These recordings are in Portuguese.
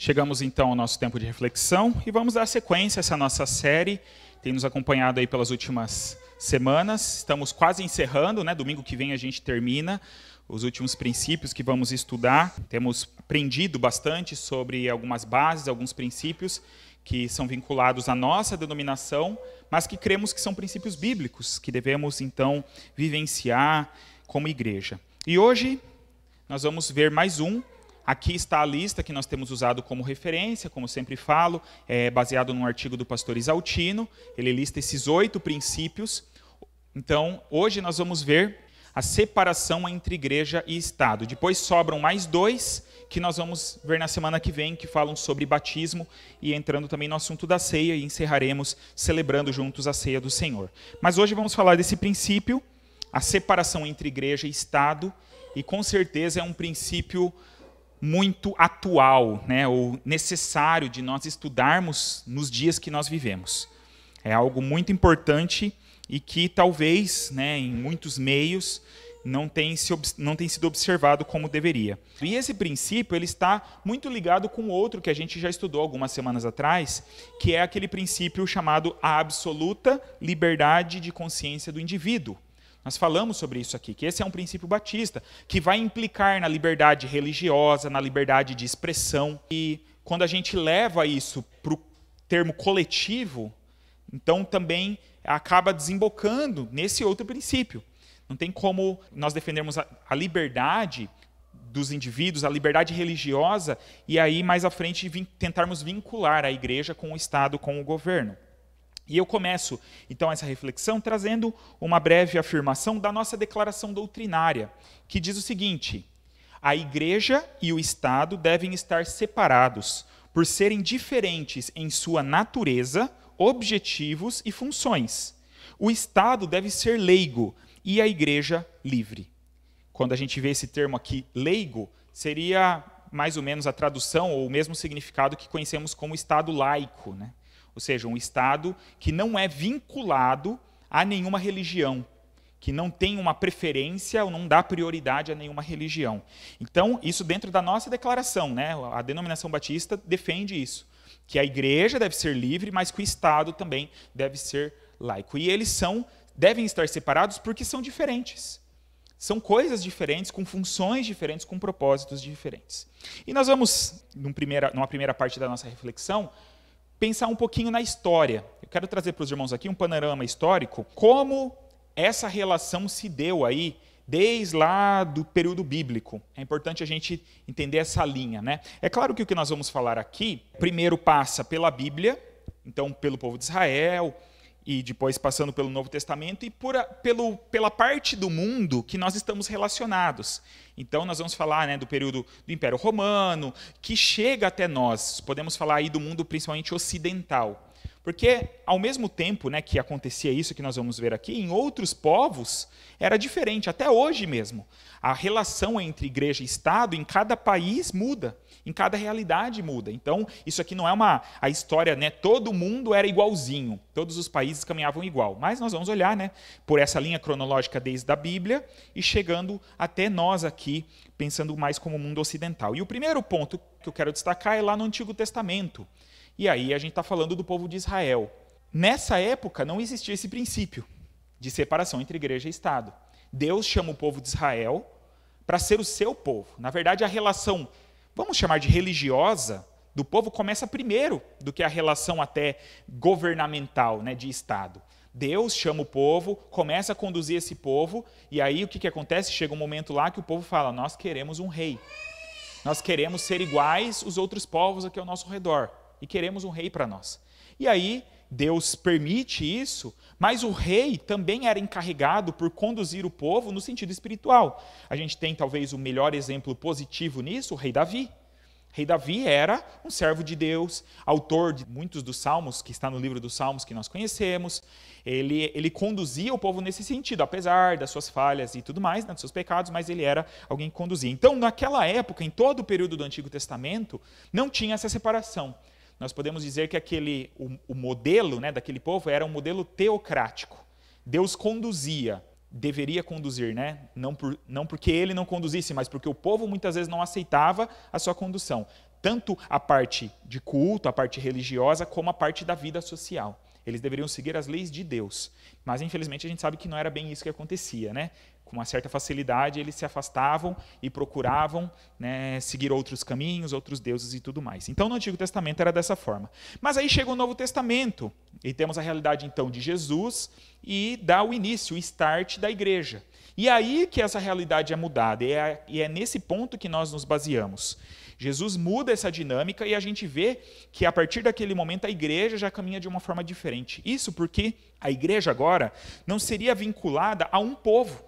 Chegamos então ao nosso tempo de reflexão e vamos dar sequência a essa nossa série. Tem nos acompanhado aí pelas últimas semanas. Estamos quase encerrando, né? Domingo que vem a gente termina os últimos princípios que vamos estudar. Temos aprendido bastante sobre algumas bases, alguns princípios que são vinculados à nossa denominação, mas que cremos que são princípios bíblicos, que devemos então vivenciar como igreja. E hoje nós vamos ver mais um. Aqui está a lista que nós temos usado como referência, como sempre falo, é baseado num artigo do pastor Isaltino. Ele lista esses 8 princípios. Então, hoje nós vamos ver a separação entre igreja e Estado. Depois sobram mais 2 que nós vamos ver na semana que vem, que falam sobre batismo e entrando também no assunto da ceia, e encerraremos celebrando juntos a ceia do Senhor. Mas hoje vamos falar desse princípio, a separação entre igreja e Estado, e com certeza é um princípio muito atual, né, ou necessário de nós estudarmos nos dias que nós vivemos. É algo muito importante e que talvez, né, em muitos meios, não tem sido observado como deveria. E esse princípio ele está muito ligado com outro que a gente já estudou algumas semanas atrás, que é aquele princípio chamado a absoluta liberdade de consciência do indivíduo. Nós falamos sobre isso aqui, que esse é um princípio batista, que vai implicar na liberdade religiosa, na liberdade de expressão. E quando a gente leva isso para o termo coletivo, então também acaba desembocando nesse outro princípio. Não tem como nós defendermos a liberdade dos indivíduos, a liberdade religiosa, e aí mais à frente tentarmos vincular a igreja com o Estado, com o governo. E eu começo, então, essa reflexão trazendo uma breve afirmação da nossa declaração doutrinária, que diz o seguinte: a igreja e o Estado devem estar separados por serem diferentes em sua natureza, objetivos e funções. O Estado deve ser leigo e a igreja livre. Quando a gente vê esse termo aqui, leigo, seria mais ou menos a tradução ou o mesmo significado que conhecemos como Estado laico, né? Ou seja, um Estado que não é vinculado a nenhuma religião, que não tem uma preferência ou não dá prioridade a nenhuma religião. Então, isso dentro da nossa declaração, né? A denominação batista defende isso, que a igreja deve ser livre, mas que o Estado também deve ser laico. E eles devem estar separados porque são diferentes. São coisas diferentes, com funções diferentes, com propósitos diferentes. E nós vamos, numa primeira parte da nossa reflexão, pensar um pouquinho na história. Eu quero trazer para os irmãos aqui um panorama histórico, como essa relação se deu aí desde lá do período bíblico. É importante a gente entender essa linha, né? É claro que o que nós vamos falar aqui, primeiro passa pela Bíblia, então pelo povo de Israel, e depois passando pelo Novo Testamento e pela parte do mundo que nós estamos relacionados. Então nós vamos falar, né, do período do Império Romano, que chega até nós. Podemos falar aí do mundo principalmente ocidental. Porque ao mesmo tempo, né, que acontecia isso que nós vamos ver aqui, em outros povos era diferente, até hoje mesmo. A relação entre igreja e Estado em cada país muda, em cada realidade muda. Então, isso aqui não é a história, né? Todo mundo era igualzinho, todos os países caminhavam igual. Mas nós vamos olhar, né, por essa linha cronológica desde a Bíblia e chegando até nós aqui, pensando mais como mundo ocidental. E o primeiro ponto que eu quero destacar é lá no Antigo Testamento. E aí a gente está falando do povo de Israel. Nessa época não existia esse princípio de separação entre igreja e Estado. Deus chama o povo de Israel para ser o seu povo. Na verdade, a relação, vamos chamar de religiosa, do povo começa primeiro do que a relação até governamental, né, de Estado. Deus chama o povo, começa a conduzir esse povo, e aí o que acontece? Chega um momento lá que o povo fala: nós queremos um rei. Nós queremos ser iguais os outros povos aqui ao nosso redor. E queremos um rei para nós. E aí, Deus permite isso, mas o rei também era encarregado por conduzir o povo no sentido espiritual. A gente tem talvez o melhor exemplo positivo nisso, o rei Davi. O rei Davi era um servo de Deus, autor de muitos dos salmos, que está no livro dos Salmos que nós conhecemos. Ele conduzia o povo nesse sentido, apesar das suas falhas e tudo mais, né, dos seus pecados, mas ele era alguém que conduzia. Então, naquela época, em todo o período do Antigo Testamento, não tinha essa separação. Nós podemos dizer que o modelo, né, daquele povo era um modelo teocrático. Deus conduzia, deveria conduzir, né? Não porque ele não conduzisse, mas porque o povo muitas vezes não aceitava a sua condução. tanto a parte de culto, a parte religiosa, como a parte da vida social. Eles deveriam seguir as leis de Deus. Mas, infelizmente, a gente sabe que não era bem isso que acontecia, né? Com uma certa facilidade, eles se afastavam e procuravam, né, seguir outros caminhos, outros deuses e tudo mais. Então, no Antigo Testamento era dessa forma. Mas aí chega o Novo Testamento, e temos a realidade, então, de Jesus, e dá o início, o start da igreja. E aí que essa realidade é mudada, e é nesse ponto que nós nos baseamos. Jesus muda essa dinâmica e a gente vê que, a partir daquele momento, a igreja já caminha de uma forma diferente. Isso porque a igreja agora não seria vinculada a um povo,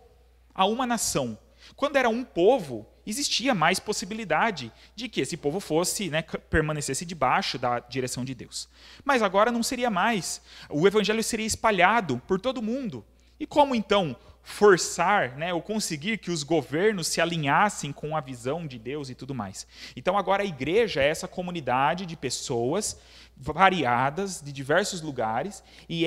a uma nação. Quando era um povo, existia mais possibilidade de que esse povo fosse, né, permanecesse debaixo da direção de Deus. Mas agora não seria mais. O evangelho seria espalhado por todo mundo. E como então forçar, né, ou conseguir que os governos se alinhassem com a visão de Deus e tudo mais? Então agora a igreja é essa comunidade de pessoas variadas, de diversos lugares, e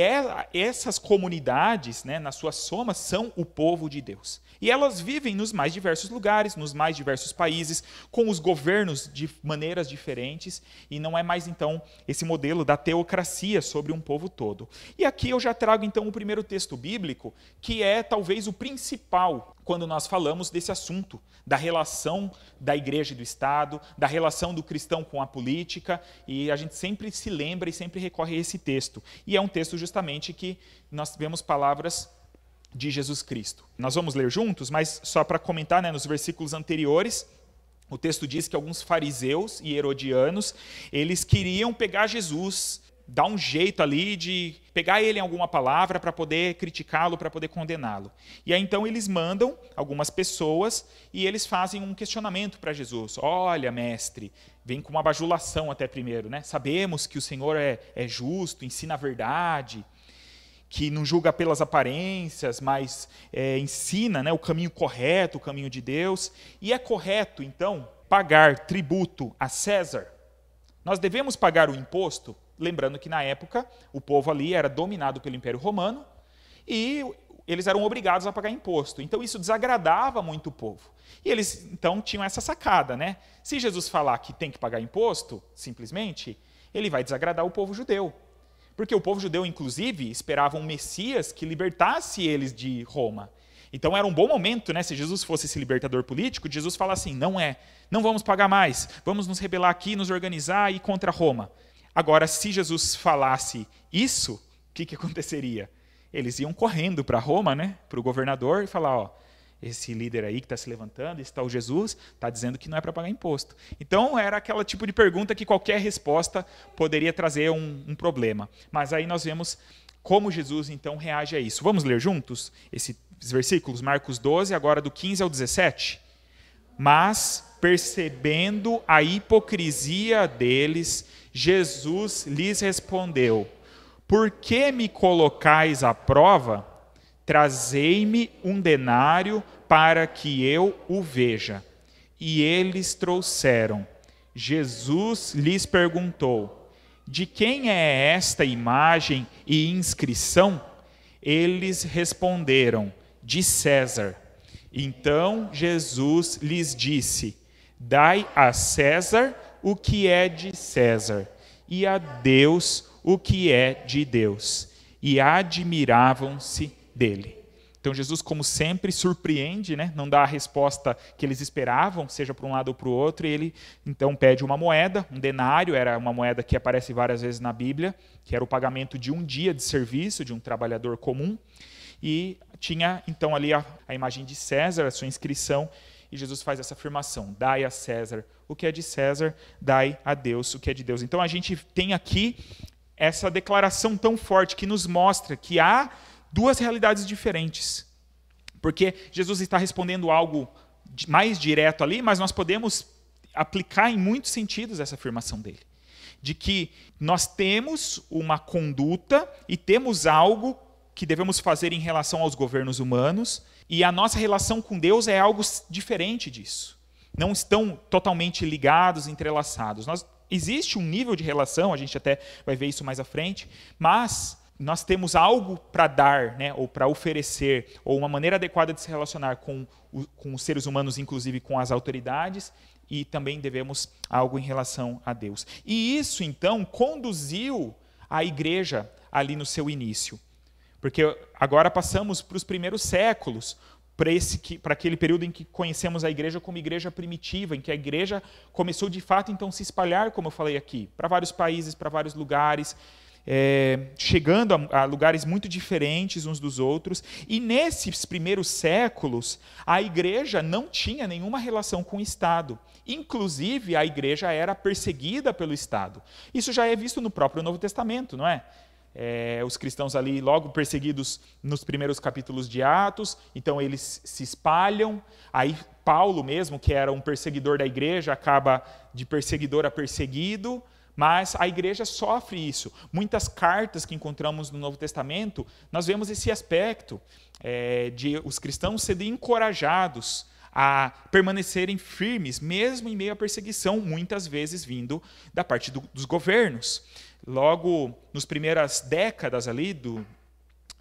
essas comunidades, né, na sua soma, são o povo de Deus. E elas vivem nos mais diversos lugares, nos mais diversos países, com os governos de maneiras diferentes, e não é mais, então, esse modelo da teocracia sobre um povo todo. E aqui eu já trago, então, o primeiro texto bíblico, que é talvez o principal quando nós falamos desse assunto, da relação da igreja e do Estado, da relação do cristão com a política, e a gente sempre se lembra e sempre recorre a esse texto. E é um texto justamente que nós vemos palavras de Jesus Cristo. Nós vamos ler juntos, mas só para comentar, né, nos versículos anteriores, o texto diz que alguns fariseus e herodianos, eles queriam pegar Jesus, dar um jeito ali de pegar ele em alguma palavra para poder criticá-lo, para poder condená-lo. E aí então eles mandam algumas pessoas e eles fazem um questionamento para Jesus. Olha, mestre, vem com uma bajulação até primeiro, né? Sabemos que o Senhor é justo, ensina a verdade, que não julga pelas aparências, mas ensina, né, o caminho correto, o caminho de Deus. E é correto, então, pagar tributo a César? Nós devemos pagar o imposto? Lembrando que, na época, o povo ali era dominado pelo Império Romano e eles eram obrigados a pagar imposto. Então, isso desagradava muito o povo. E eles, então, tinham essa sacada, né? Se Jesus falar que tem que pagar imposto, simplesmente, ele vai desagradar o povo judeu. Porque o povo judeu, inclusive, esperava um Messias que libertasse eles de Roma. Então era um bom momento, né, se Jesus fosse esse libertador político, de Jesus falar assim, não vamos pagar mais, vamos nos rebelar aqui, nos organizar e ir contra Roma. Agora, se Jesus falasse isso, o que aconteceria? Eles iam correndo para Roma, né, para o governador, e falar, ó, esse líder aí que está se levantando, esse tal Jesus, está dizendo que não é para pagar imposto. Então, era aquele tipo de pergunta que qualquer resposta poderia trazer um problema. Mas aí nós vemos como Jesus, então, reage a isso. Vamos ler juntos esses versículos? Marcos 12, agora do 15 ao 17. Mas, percebendo a hipocrisia deles, Jesus lhes respondeu, por que me colocais à prova? Trazei-me um denário para que eu o veja. E eles trouxeram. Jesus lhes perguntou, de quem é esta imagem e inscrição? Eles responderam, de César. Então Jesus lhes disse, dai a César o que é de César, e a Deus o que é de Deus. E admiravam-se dele. Então Jesus, como sempre, surpreende, né? Não dá a resposta que eles esperavam, seja para um lado ou para o outro, e ele então pede uma moeda, um denário, era uma moeda que aparece várias vezes na Bíblia, que era o pagamento de um dia de serviço de um trabalhador comum, e tinha então ali a imagem de César, a sua inscrição, e Jesus faz essa afirmação, dai a César o que é de César, dai a Deus o que é de Deus. Então a gente tem aqui essa declaração tão forte que nos mostra que há duas realidades diferentes. Porque Jesus está respondendo algo mais direto ali, mas nós podemos aplicar em muitos sentidos essa afirmação dele. De que nós temos uma conduta e temos algo que devemos fazer em relação aos governos humanos, e a nossa relação com Deus é algo diferente disso. Não estão totalmente ligados, entrelaçados. Existe um nível de relação, a gente até vai ver isso mais à frente, mas nós temos algo para dar, né, ou para oferecer, ou uma maneira adequada de se relacionar com os seres humanos, inclusive com as autoridades, e também devemos algo em relação a Deus. E isso, então, conduziu a igreja ali no seu início. Porque agora passamos para os primeiros séculos, para aquele período em que conhecemos a igreja como igreja primitiva, em que a igreja começou de fato então a se espalhar, como eu falei aqui, para vários países, para vários lugares, chegando a lugares muito diferentes uns dos outros. E nesses primeiros séculos, a igreja não tinha nenhuma relação com o Estado. Inclusive, a igreja era perseguida pelo Estado. Isso já é visto no próprio Novo Testamento, não é? Os cristãos ali logo perseguidos nos primeiros capítulos de Atos, então eles se espalham, aí Paulo mesmo, que era um perseguidor da igreja, acaba de perseguidor a perseguido, mas a igreja sofre isso. Muitas cartas que encontramos no Novo Testamento, nós vemos esse aspecto de os cristãos serem encorajados a permanecerem firmes, mesmo em meio à perseguição, muitas vezes vindo da parte dos governos. Logo, nas primeiras décadas ali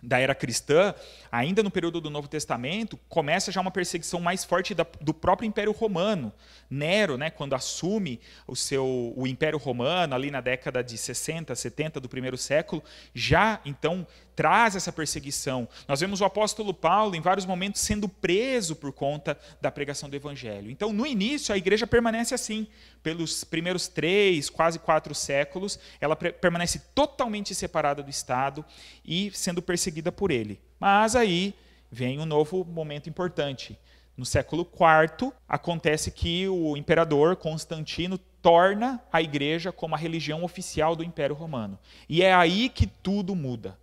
da era cristã, ainda no período do Novo Testamento, começa já uma perseguição mais forte do próprio Império Romano. Nero, né, quando assume o Império Romano, ali na década de 60, 70 do primeiro século, já então traz essa perseguição. Nós vemos o apóstolo Paulo, em vários momentos, sendo preso por conta da pregação do Evangelho. Então, no início, a igreja permanece assim. Pelos primeiros 3, quase 4 séculos, ela permanece totalmente separada do Estado e sendo perseguida por ele. Mas aí vem um novo momento importante. No século IV, acontece que o imperador Constantino torna a igreja como a religião oficial do Império Romano. E é aí que tudo muda.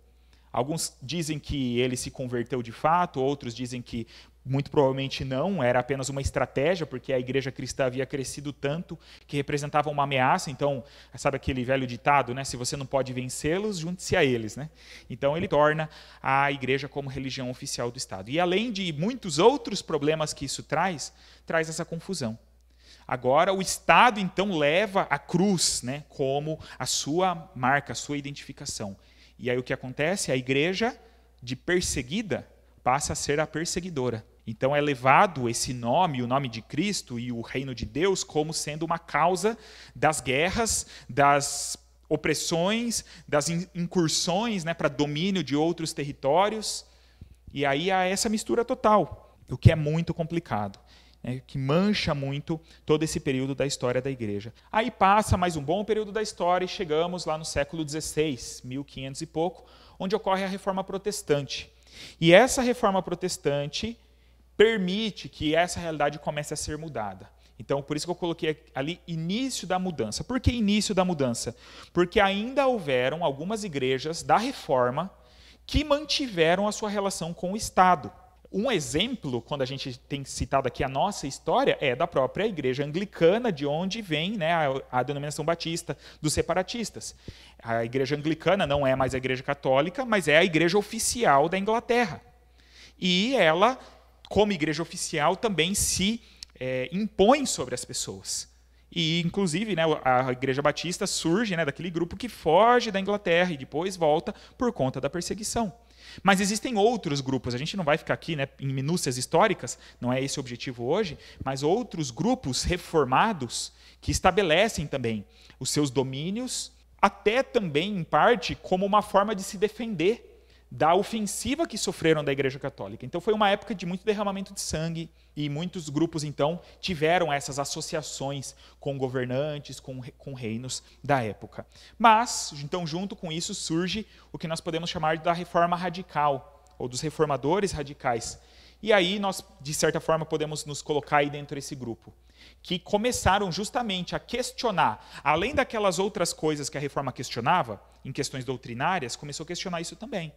Alguns dizem que ele se converteu de fato, outros dizem que muito provavelmente não, era apenas uma estratégia, porque a igreja cristã havia crescido tanto que representava uma ameaça. Então, sabe aquele velho ditado, né? Se você não pode vencê-los, junte-se a eles, né? Então, ele torna a igreja como religião oficial do Estado. E além de muitos outros problemas que isso traz essa confusão. Agora, o Estado, então, leva a cruz, né, como a sua marca, a sua identificação. E aí o que acontece? A igreja, de perseguida, passa a ser a perseguidora. Então é levado esse nome, o nome de Cristo e o reino de Deus, como sendo uma causa das guerras, das opressões, das incursões, né, para domínio de outros territórios. E aí há essa mistura total, o que é muito complicado, né, que mancha muito todo esse período da história da igreja. Aí passa mais um bom período da história e chegamos lá no século XVI, 1500 e pouco, onde ocorre a Reforma Protestante. E essa Reforma Protestante permite que essa realidade comece a ser mudada. Então, por isso que eu coloquei ali início da mudança. Por que início da mudança? Porque ainda houveram algumas igrejas da Reforma que mantiveram a sua relação com o Estado. Um exemplo, quando a gente tem citado aqui a nossa história, é da própria igreja anglicana, de onde vem, né, a denominação batista dos separatistas. A igreja anglicana não é mais a igreja católica, mas é a igreja oficial da Inglaterra. E ela, como igreja oficial, também se impõe sobre as pessoas. E, inclusive, né, a igreja batista surge, né, daquele grupo que foge da Inglaterra e depois volta por conta da perseguição. Mas existem outros grupos, a gente não vai ficar aqui, né, em minúcias históricas, não é esse o objetivo hoje, mas outros grupos reformados que estabelecem também os seus domínios, até também, em parte, como uma forma de se defender da ofensiva que sofreram da Igreja Católica. Então foi uma época de muito derramamento de sangue e muitos grupos, então, tiveram essas associações com governantes, com reinos da época. Mas, então, junto com isso, surge o que nós podemos chamar da reforma radical, ou dos reformadores radicais. E aí nós, de certa forma, podemos nos colocar aí dentro desse grupo, que começaram justamente a questionar, além daquelas outras coisas que a reforma questionava, em questões doutrinárias, começou a questionar isso também.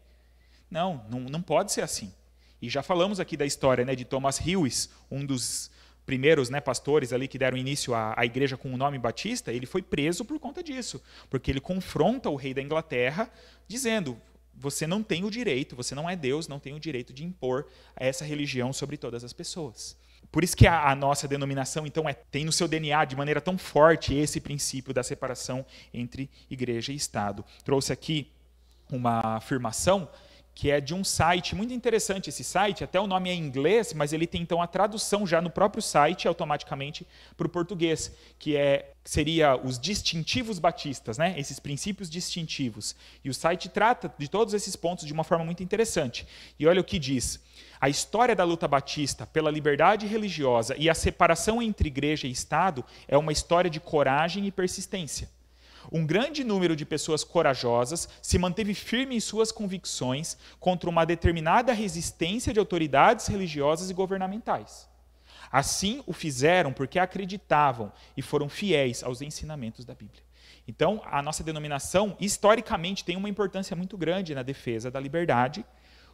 Não pode ser assim. E já falamos aqui da história, né, de Thomas Hughes, um dos primeiros, né, pastores ali que deram início à igreja com o nome batista. Ele foi preso por conta disso, porque ele confronta o rei da Inglaterra dizendo: você não tem o direito, você não é Deus, não tem o direito de impor essa religião sobre todas as pessoas. Por isso que a nossa denominação, então, tem no seu DNA de maneira tão forte esse princípio da separação entre igreja e Estado. Trouxe aqui uma afirmação que é de um site muito interessante. Esse site, até o nome é em inglês, mas ele tem então a tradução já no próprio site automaticamente para o português, que seria os distintivos batistas, né? Esses princípios distintivos. E o site trata de todos esses pontos de uma forma muito interessante. E olha o que diz: a história da luta batista pela liberdade religiosa e a separação entre igreja e Estado é uma história de coragem e persistência. Um grande número de pessoas corajosas se manteve firme em suas convicções contra uma determinada resistência de autoridades religiosas e governamentais. Assim o fizeram porque acreditavam e foram fiéis aos ensinamentos da Bíblia. Então, a nossa denominação, historicamente, tem uma importância muito grande na defesa da liberdade,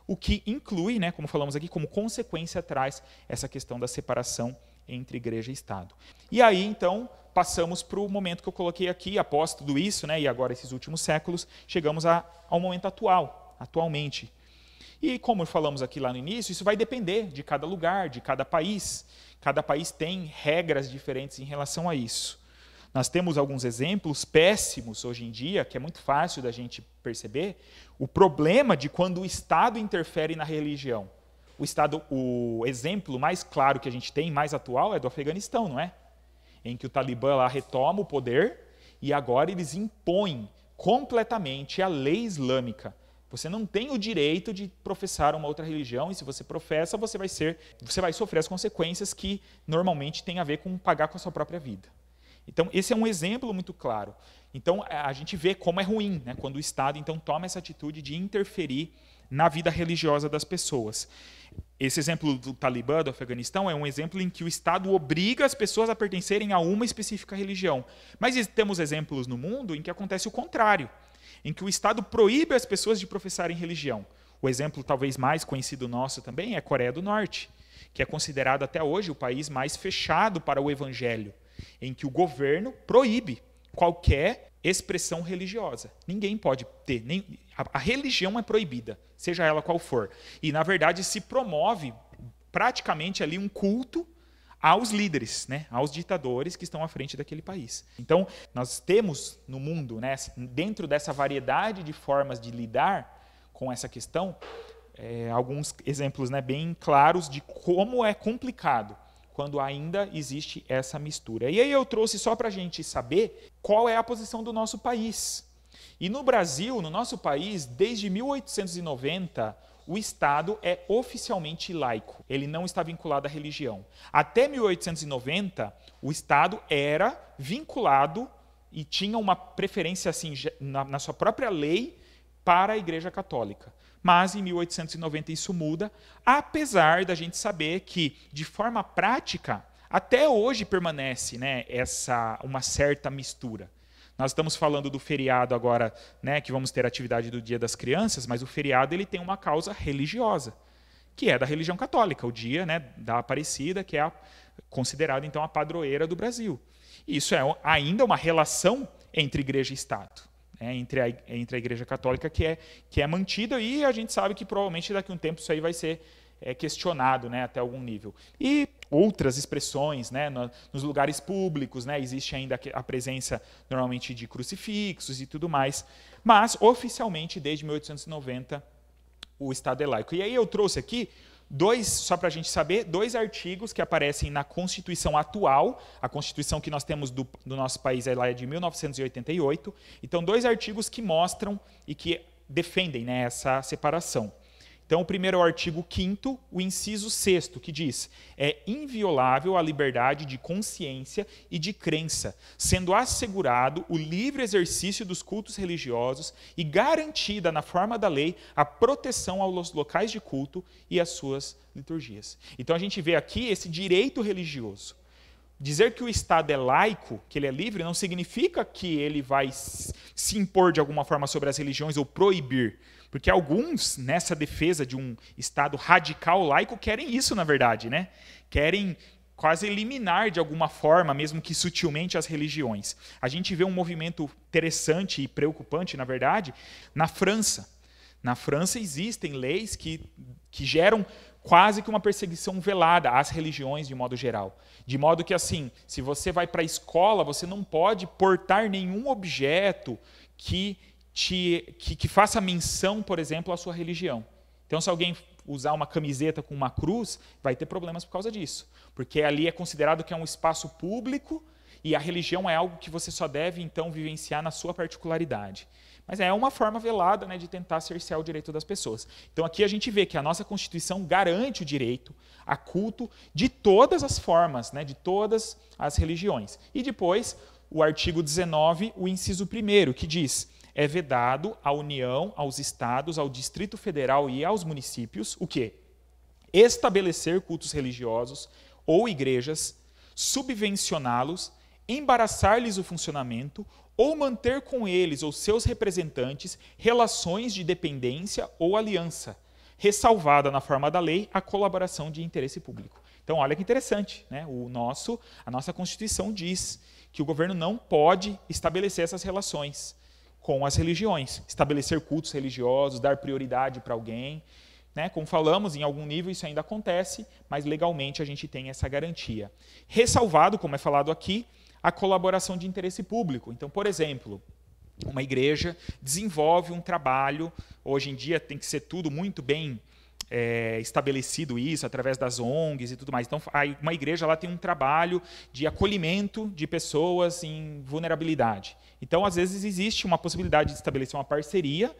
o que inclui, né, como falamos aqui, como consequência traz essa questão da separação entre igreja e Estado. E aí, então, passamos para o momento que eu coloquei aqui, após tudo isso, né, e agora esses últimos séculos, chegamos ao momento atualmente. E como falamos aqui lá no início, isso vai depender de cada lugar, de cada país. Cada país tem regras diferentes em relação a isso. Nós temos alguns exemplos péssimos hoje em dia, que é muito fácil da gente perceber, o problema de quando o Estado interfere na religião. O exemplo mais claro que a gente tem, mais atual, é do Afeganistão, não é? Em que o Talibã lá retoma o poder e agora eles impõem completamente a lei islâmica. Você não tem o direito de professar uma outra religião, e se você professa, você vai sofrer as consequências que normalmente têm a ver com pagar com a sua própria vida. Então, esse é um exemplo muito claro. Então, a gente vê como é ruim, né, quando o Estado então toma essa atitude de interferir na vida religiosa das pessoas. Esse exemplo do Talibã, do Afeganistão, é um exemplo em que o Estado obriga as pessoas a pertencerem a uma específica religião. Mas temos exemplos no mundo em que acontece o contrário, em que o Estado proíbe as pessoas de professarem religião. O exemplo talvez mais conhecido nosso também é a Coreia do Norte, que é considerado até hoje o país mais fechado para o evangelho, em que o governo proíbe qualquer expressão religiosa. Ninguém pode ter, a religião é proibida, seja ela qual for. E, na verdade, se promove praticamente ali um culto aos líderes, né, aos ditadores que estão à frente daquele país. Então, nós temos no mundo, né, dentro dessa variedade de formas de lidar com essa questão, alguns exemplos, né, bem claros de como é complicado quando ainda existe essa mistura. E aí eu trouxe só para a gente saber qual é a posição do nosso país. E no Brasil, no nosso país, desde 1890, o Estado é oficialmente laico. Ele não está vinculado à religião. Até 1890, o Estado era vinculado e tinha uma preferência assim, na sua própria lei para a Igreja Católica. Mas em 1890 isso muda, apesar da gente saber que, de forma prática, até hoje permanece, né, uma certa mistura. Nós estamos falando do feriado agora, né, que vamos ter a atividade do Dia das Crianças, mas o feriado ele tem uma causa religiosa, que é da religião católica, o dia, né, da Aparecida, que é considerada então a padroeira do Brasil. E isso é ainda uma relação entre igreja e Estado. Entre a Igreja Católica que é mantida, e a gente sabe que provavelmente daqui a um tempo isso aí vai ser questionado, né, até algum nível. E outras expressões, né, nos lugares públicos, né, existe ainda a presença normalmente de crucifixos e tudo mais, mas oficialmente desde 1890 o Estado é laico. E aí eu trouxe aqui só para a gente saber, 2 artigos que aparecem na Constituição atual. A Constituição que nós temos do nosso país é de 1988. Então, 2 artigos que mostram e que defendem, né, essa separação. Então, o primeiro é o artigo 5º, o inciso 6º, que diz: é inviolável a liberdade de consciência e de crença, sendo assegurado o livre exercício dos cultos religiosos e garantida, na forma da lei, a proteção aos locais de culto e às suas liturgias. Então, a gente vê aqui esse direito religioso. Dizer que o Estado é laico, que ele é livre, não significa que ele vai se impor de alguma forma sobre as religiões ou proibir. Porque alguns, nessa defesa de um Estado radical laico, querem isso, na verdade, né? Querem quase eliminar, de alguma forma, mesmo que sutilmente, as religiões. A gente vê um movimento interessante e preocupante, na verdade, na França. Na França existem leis que geram quase que uma perseguição velada às religiões de modo geral. De modo que, assim, se você vai para a escola, você não pode portar nenhum objeto que que faça menção, por exemplo, à sua religião. Então, se alguém usar uma camiseta com uma cruz, vai ter problemas por causa disso. Porque ali é considerado que é um espaço público e a religião é algo que você só deve, então, vivenciar na sua particularidade. Mas é uma forma velada, né, de tentar cercear o direito das pessoas. Então, aqui a gente vê que a nossa Constituição garante o direito a culto de todas as formas, né, de todas as religiões. E depois, o artigo 19, o inciso 1º, que diz: é vedado à União, aos Estados, ao Distrito Federal e aos municípios, o quê? Estabelecer cultos religiosos ou igrejas, subvencioná-los, embaraçar-lhes o funcionamento ou manter com eles ou seus representantes relações de dependência ou aliança, ressalvada na forma da lei a colaboração de interesse público. Então, olha que interessante, né? A nossa Constituição diz que o governo não pode estabelecer essas relações com as religiões, estabelecer cultos religiosos, dar prioridade para alguém. Né? Como falamos, em algum nível isso ainda acontece, mas legalmente a gente tem essa garantia. Ressalvado, como é falado aqui, a colaboração de interesse público. Então, por exemplo, uma igreja desenvolve um trabalho, hoje em dia tem que ser tudo muito bem estabelecido isso, através das ONGs e tudo mais. Então, uma igreja ela tem um trabalho de acolhimento de pessoas em vulnerabilidade. Então, às vezes, existe uma possibilidade de estabelecer uma parceria,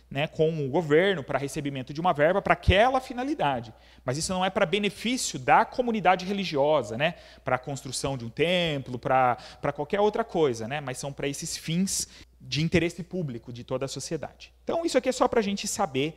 né, com o governo para recebimento de uma verba para aquela finalidade. Mas isso não é para benefício da comunidade religiosa, né, para a construção de um templo, para qualquer outra coisa, né, mas são para esses fins de interesse público de toda a sociedade. Então, isso aqui é só para a gente saber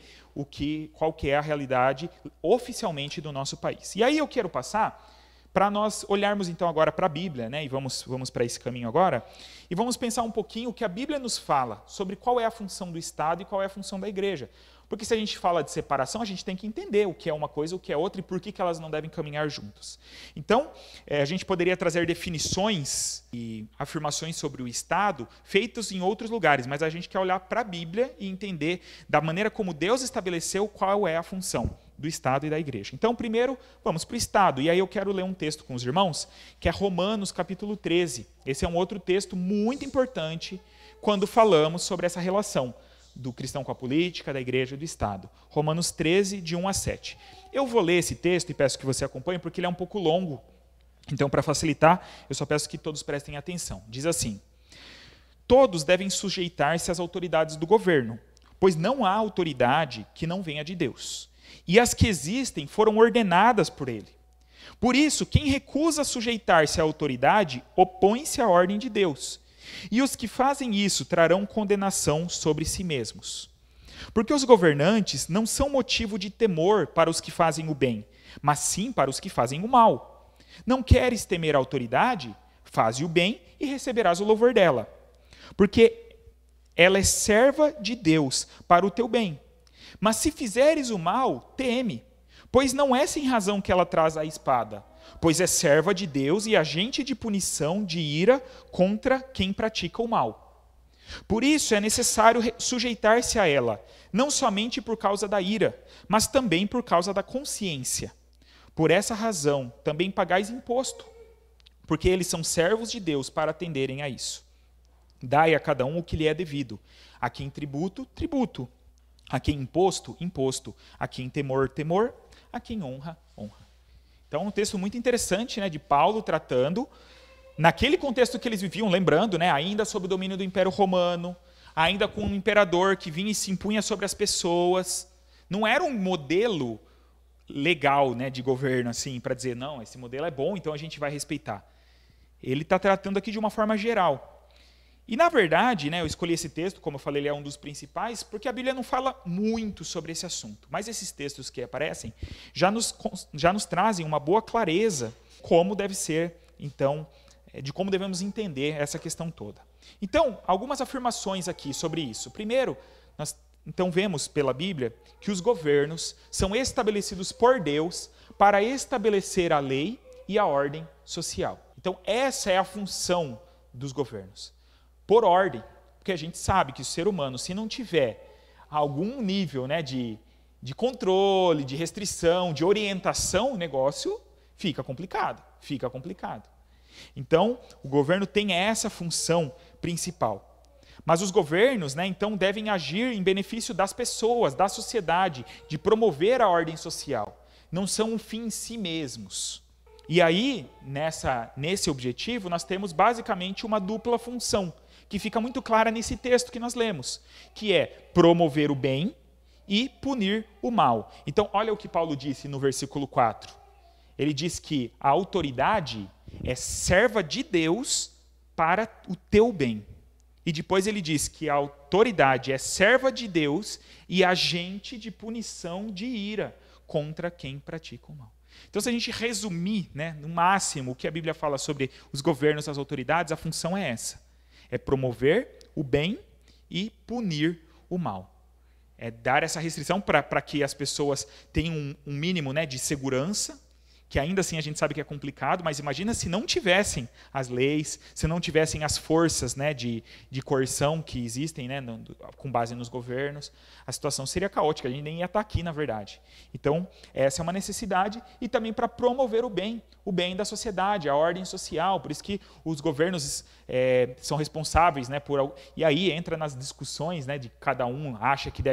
qual que é a realidade oficialmente do nosso país. E aí eu quero passar para nós olharmos então agora para a Bíblia, né, e vamos para esse caminho agora, e vamos pensar um pouquinho o que a Bíblia nos fala sobre qual é a função do Estado e qual é a função da igreja. Porque se a gente fala de separação, a gente tem que entender o que é uma coisa, o que é outra e por que elas não devem caminhar juntas. Então, a gente poderia trazer definições e afirmações sobre o Estado feitas em outros lugares, mas a gente quer olhar para a Bíblia e entender da maneira como Deus estabeleceu qual é a função do Estado e da igreja. Então, primeiro, vamos para o Estado. E aí eu quero ler um texto com os irmãos, que é Romanos, capítulo 13. Esse é um outro texto muito importante quando falamos sobre essa relação do cristão com a política, da igreja e do Estado. Romanos 13, de 1 a 7. Eu vou ler esse texto e peço que você acompanhe, porque ele é um pouco longo. Então, para facilitar, eu só peço que todos prestem atenção. Diz assim: todos devem sujeitar-se às autoridades do governo, pois não há autoridade que não venha de Deus. E as que existem foram ordenadas por ele. Por isso, quem recusa sujeitar-se à autoridade opõe-se à ordem de Deus. E os que fazem isso trarão condenação sobre si mesmos. Porque os governantes não são motivo de temor para os que fazem o bem, mas sim para os que fazem o mal. Não queres temer a autoridade? Faze o bem e receberás o louvor dela. Porque ela é serva de Deus para o teu bem. Mas se fizeres o mal, teme, pois não é sem razão que ela traz a espada, pois é serva de Deus e agente de punição, de ira contra quem pratica o mal. Por isso é necessário sujeitar-se a ela, não somente por causa da ira, mas também por causa da consciência. Por essa razão, também pagais imposto, porque eles são servos de Deus para atenderem a isso. Dai a cada um o que lhe é devido, a quem tributo, tributo, a quem imposto, imposto, a quem temor, temor, a quem honra, honra. Então, um texto muito interessante, né, de Paulo tratando, naquele contexto que eles viviam, lembrando, né, ainda sob o domínio do Império Romano, ainda com um imperador que vinha e se impunha sobre as pessoas. Não era um modelo legal, né, de governo, assim, para dizer, não, esse modelo é bom, então a gente vai respeitar. Ele está tratando aqui de uma forma geral. E, na verdade, né, eu escolhi esse texto, como eu falei, ele é um dos principais, porque a Bíblia não fala muito sobre esse assunto. Mas esses textos que aparecem já nos trazem uma boa clareza como deve ser, então, de como devemos entender essa questão toda. Então, algumas afirmações aqui sobre isso. Primeiro, nós então vemos pela Bíblia que os governos são estabelecidos por Deus para estabelecer a lei e a ordem social. Então, essa é a função dos governos. Por ordem, porque a gente sabe que o ser humano, se não tiver algum nível, né, de controle, de restrição, de orientação, o negócio fica complicado, Então, o governo tem essa função principal. Mas os governos, né, então, devem agir em benefício das pessoas, da sociedade, de promover a ordem social. Não são um fim em si mesmos. E aí, nesse objetivo, nós temos basicamente uma dupla função, que fica muito clara nesse texto que nós lemos, que é promover o bem e punir o mal. Então, olha o que Paulo disse no versículo 4. Ele diz que a autoridade é serva de Deus para o teu bem. E depois ele diz que a autoridade é serva de Deus e agente de punição de ira contra quem pratica o mal. Então, se a gente resumir, né, no máximo, o que a Bíblia fala sobre os governos, as autoridades, a função é essa. É promover o bem e punir o mal. É dar essa restrição para que as pessoas tenham um mínimo, né, de segurança, que ainda assim a gente sabe que é complicado, mas imagina se não tivessem as leis, se não tivessem as forças, né, de coerção que existem, né, com base nos governos, a situação seria caótica, a gente nem ia estar aqui, na verdade. Então, essa é uma necessidade, e também para promover o bem da sociedade, a ordem social, por isso que os governos são responsáveis, né, e aí entra nas discussões, né, de cada um acha que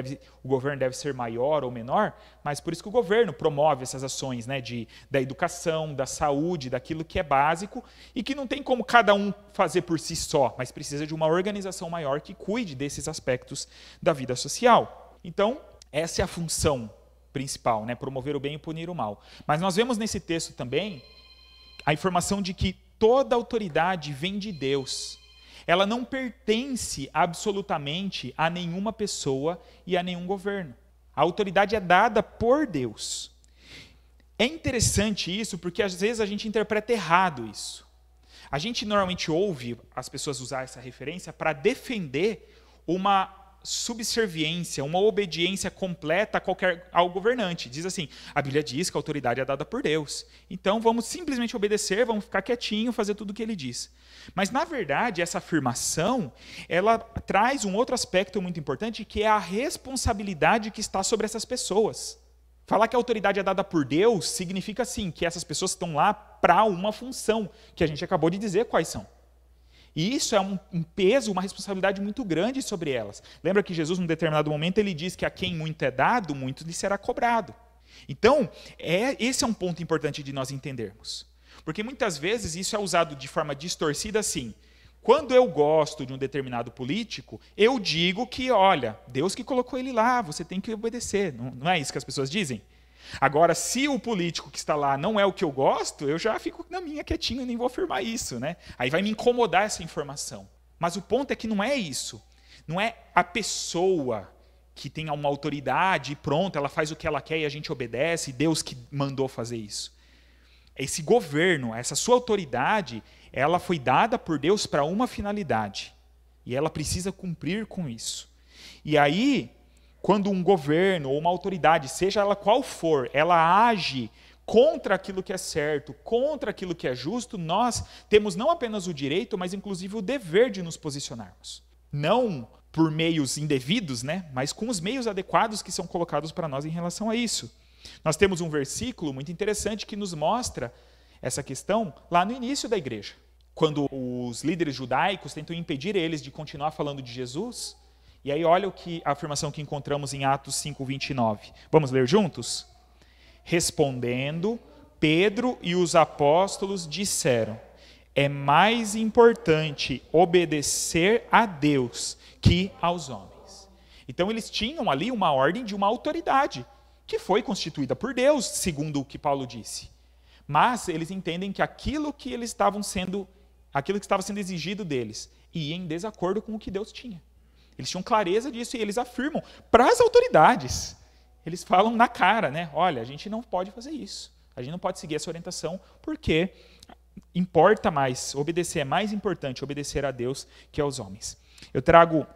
o governo deve ser maior ou menor, mas por isso que o governo promove essas ações, né, da educação, da saúde, daquilo que é básico e que não tem como cada um fazer por si só, mas precisa de uma organização maior que cuide desses aspectos da vida social. Então, essa é a função principal, né, promover o bem e punir o mal. Mas nós vemos nesse texto também a informação de que toda autoridade vem de Deus. Ela não pertence absolutamente a nenhuma pessoa e a nenhum governo. A autoridade é dada por Deus. É interessante isso porque às vezes a gente interpreta errado isso. A gente normalmente ouve as pessoas usar essa referência para defender uma subserviência, uma obediência completa ao governante. Diz assim, a Bíblia diz que a autoridade é dada por Deus. Então vamos simplesmente obedecer, vamos ficar quietinho, fazer tudo o que ele diz. Mas na verdade essa afirmação, ela traz um outro aspecto muito importante, que é a responsabilidade que está sobre essas pessoas. Falar que a autoridade é dada por Deus significa, sim, que essas pessoas estão lá para uma função, que a gente acabou de dizer quais são. E isso é um peso, uma responsabilidade muito grande sobre elas. Lembra que Jesus, num determinado momento, ele diz que a quem muito é dado, muito lhe será cobrado. Então, esse é um ponto importante de nós entendermos. Porque muitas vezes isso é usado de forma distorcida assim. Quando eu gosto de um determinado político, eu digo que, olha, Deus que colocou ele lá, você tem que obedecer. Não é isso que as pessoas dizem? Agora, se o político que está lá não é o que eu gosto, eu já fico na minha quietinho e nem vou afirmar isso, né? Aí vai me incomodar essa informação. Mas o ponto é que não é isso. Não é a pessoa que tem uma autoridade e pronto, ela faz o que ela quer e a gente obedece, e Deus que mandou fazer isso. Esse governo, essa sua autoridade, ela foi dada por Deus para uma finalidade. E ela precisa cumprir com isso. E aí, quando um governo ou uma autoridade, seja ela qual for, ela age contra aquilo que é certo, contra aquilo que é justo, nós temos não apenas o direito, mas inclusive o dever de nos posicionarmos. Não por meios indevidos, né, mas com os meios adequados que são colocados para nós em relação a isso. Nós temos um versículo muito interessante que nos mostra essa questão lá no início da igreja. Quando os líderes judaicos tentam impedir eles de continuar falando de Jesus, e aí olha a afirmação que encontramos em Atos 5:29. Vamos ler juntos? Respondendo, Pedro e os apóstolos disseram: é mais importante obedecer a Deus que aos homens. Então eles tinham ali uma ordem de uma autoridade, que foi constituída por Deus, segundo o que Paulo disse. Mas eles entendem que aquilo que estava sendo exigido deles ia em desacordo com o que Deus tinha. Eles tinham clareza disso e eles afirmam para as autoridades. Eles falam na cara, né? Olha, a gente não pode fazer isso. A gente não pode seguir essa orientação porque importa mais, obedecer é mais importante, obedecer a Deus que aos homens. Eu trago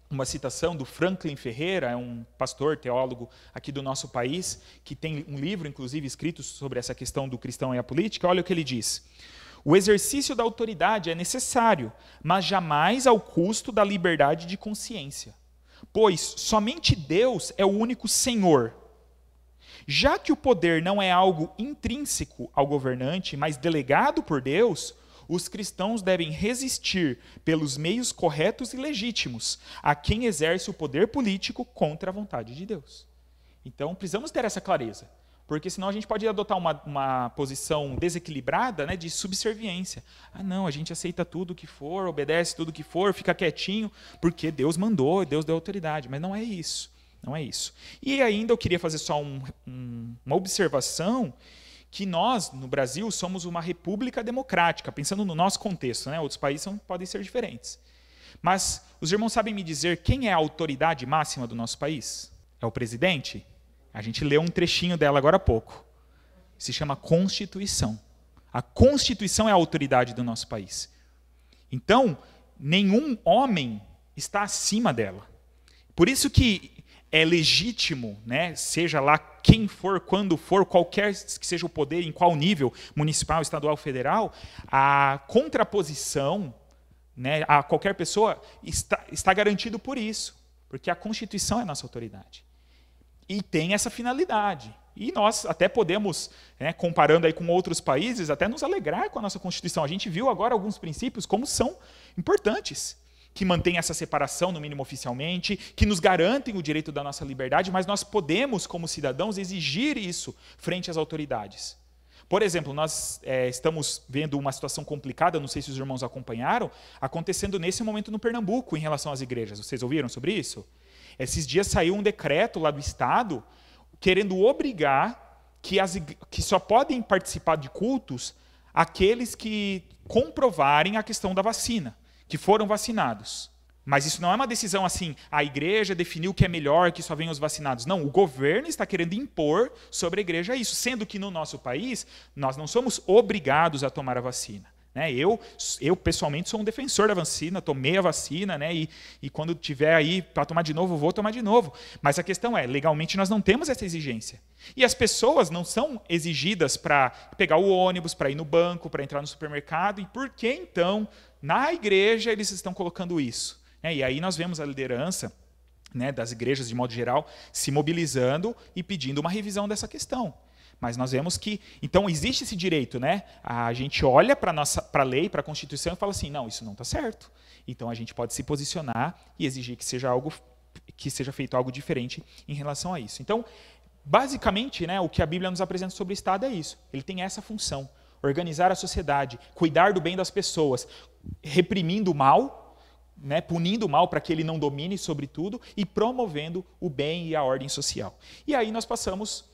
uma citação do Franklin Ferreira, é um pastor, teólogo aqui do nosso país, que tem um livro, inclusive, escrito sobre essa questão do cristão e a política. Olha o que ele diz. O exercício da autoridade é necessário, mas jamais ao custo da liberdade de consciência. Pois somente Deus é o único Senhor. Já que o poder não é algo intrínseco ao governante, mas delegado por Deus, os cristãos devem resistir pelos meios corretos e legítimos a quem exerce o poder político contra a vontade de Deus. Então, precisamos ter essa clareza, porque senão a gente pode adotar uma posição desequilibrada, né, de subserviência. Ah, não, a gente aceita tudo que for, obedece tudo que for, fica quietinho, porque Deus mandou, Deus deu autoridade. Mas não é isso. Não é isso. E ainda eu queria fazer só uma observação, que nós, no Brasil, somos uma república democrática, pensando no nosso contexto, né? Outros países podem ser diferentes. Mas os irmãos sabem me dizer quem é a autoridade máxima do nosso país? É o presidente? A gente leu um trechinho dela agora há pouco. Se chama Constituição. A Constituição é a autoridade do nosso país. Então, nenhum homem está acima dela. Por isso que é legítimo, né, seja lá quem for, quando for, qualquer que seja o poder, em qual nível, municipal, estadual, federal, a contraposição, né, a qualquer pessoa está garantido por isso, porque a Constituição é a nossa autoridade. E tem essa finalidade. E nós até podemos, né, comparando aí com outros países, até nos alegrar com a nossa Constituição. A gente viu agora alguns princípios como são importantes, que mantêm essa separação, no mínimo oficialmente, que nos garantem o direito da nossa liberdade, mas nós podemos, como cidadãos, exigir isso frente às autoridades. Por exemplo, nós estamos vendo uma situação complicada, não sei se os irmãos acompanharam, acontecendo nesse momento no Pernambuco, em relação às igrejas. Vocês ouviram sobre isso? Esses dias saiu um decreto lá do Estado querendo obrigar que só podem participar de cultos aqueles que comprovarem a questão da vacina, que foram vacinados. Mas isso não é uma decisão assim, a igreja definiu que é melhor que só venham os vacinados. Não, o governo está querendo impor sobre a igreja isso, sendo que no nosso país nós não somos obrigados a tomar a vacina. Eu pessoalmente sou um defensor da vacina, tomei a vacina, né, e quando tiver aí para tomar de novo, vou tomar de novo. Mas a questão é, legalmente nós não temos essa exigência. E as pessoas não são exigidas para pegar o ônibus, para ir no banco, para entrar no supermercado. E por que então, na igreja, eles estão colocando isso? E aí nós vemos a liderança, né, das igrejas, de modo geral, se mobilizando e pedindo uma revisão dessa questão. Mas nós vemos que, então, existe esse direito, né? A gente olha para a lei, para a Constituição e fala assim, não, isso não está certo. Então, a gente pode se posicionar e exigir que seja feito algo diferente em relação a isso. Então, basicamente, né, o que a Bíblia nos apresenta sobre o Estado é isso. Ele tem essa função, organizar a sociedade, cuidar do bem das pessoas, reprimindo o mal, né, punindo o mal para que ele não domine sobre tudo e promovendo o bem e a ordem social. E aí nós passamos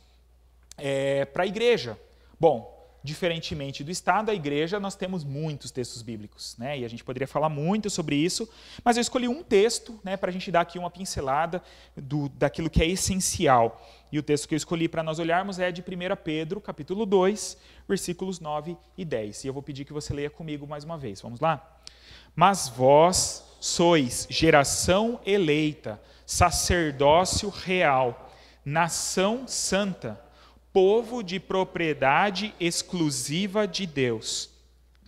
para a igreja. Bom, diferentemente do Estado, a igreja nós temos muitos textos bíblicos, né? E a gente poderia falar muito sobre isso, mas eu escolhi um texto, né, para a gente dar aqui uma pincelada daquilo que é essencial. E o texto que eu escolhi para nós olharmos é de 1 Pedro, capítulo 2, versículos 9 e 10. E eu vou pedir que você leia comigo mais uma vez. Vamos lá? Mas vós sois geração eleita, sacerdócio real, nação santa, povo de propriedade exclusiva de Deus,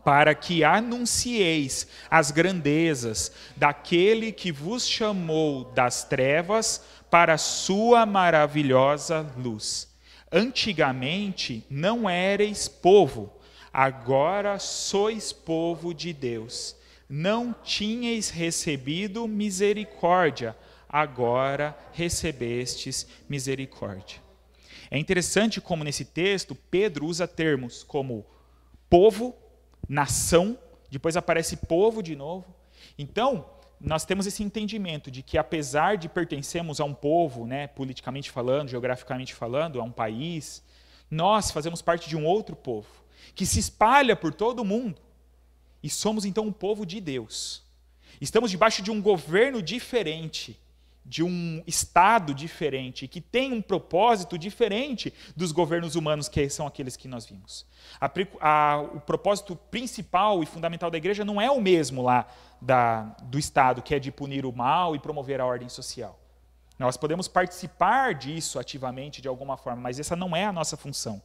para que anuncieis as grandezas daquele que vos chamou das trevas para a sua maravilhosa luz. Antigamente não éreis povo, agora sois povo de Deus. Não tinhais recebido misericórdia, agora recebestes misericórdia. É interessante como nesse texto Pedro usa termos como povo, nação, depois aparece povo de novo. Então, nós temos esse entendimento de que apesar de pertencermos a um povo, né, politicamente falando, geograficamente falando, a um país, nós fazemos parte de um outro povo, que se espalha por todo o mundo. E somos então um povo de Deus. Estamos debaixo de um governo diferente, de um Estado diferente, que tem um propósito diferente dos governos humanos, que são aqueles que nós vimos. O propósito principal e fundamental da igreja não é o mesmo lá do Estado, que é de punir o mal e promover a ordem social. Nós podemos participar disso ativamente, de alguma forma, mas essa não é a nossa função.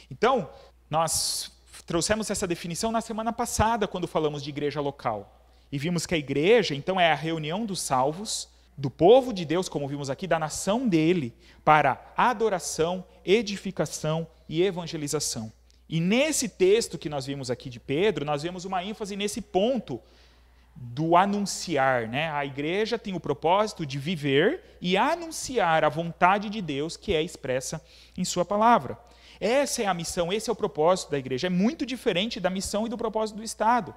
Então, nós trouxemos essa definição na semana passada, quando falamos de igreja local. E vimos que a igreja, então, é a reunião dos salvos, do povo de Deus, como vimos aqui, da nação dele, para adoração, edificação e evangelização. E nesse texto que nós vimos aqui de Pedro, nós vemos uma ênfase nesse ponto do anunciar, né? A igreja tem o propósito de viver e anunciar a vontade de Deus que é expressa em sua palavra. Essa é a missão, esse é o propósito da igreja. É muito diferente da missão e do propósito do Estado.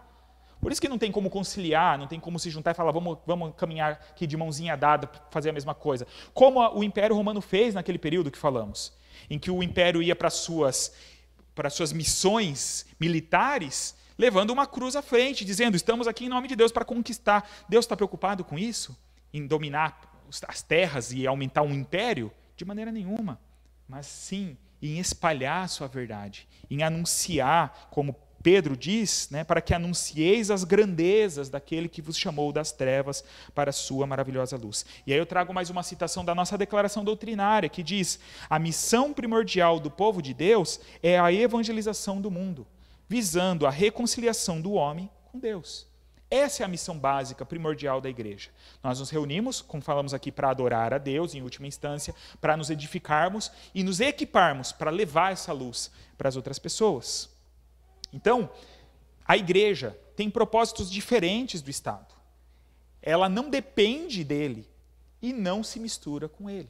Por isso que não tem como conciliar, não tem como se juntar e falar, vamos caminhar aqui de mãozinha dada para fazer a mesma coisa. Como o Império Romano fez naquele período que falamos, em que o Império ia para suas missões militares, levando uma cruz à frente, dizendo, estamos aqui em nome de Deus para conquistar. Deus está preocupado com isso? Em dominar as terras e aumentar um império? De maneira nenhuma. Mas sim, em espalhar a sua verdade, em anunciar, como Pedro diz, né, para que anuncieis as grandezas daquele que vos chamou das trevas para a sua maravilhosa luz. E aí eu trago mais uma citação da nossa declaração doutrinária, que diz, a missão primordial do povo de Deus é a evangelização do mundo, visando a reconciliação do homem com Deus. Essa é a missão básica, primordial da igreja. Nós nos reunimos, como falamos aqui, para adorar a Deus, em última instância, para nos edificarmos e nos equiparmos para levar essa luz para as outras pessoas. Então, a igreja tem propósitos diferentes do Estado. Ela não depende dele e não se mistura com ele.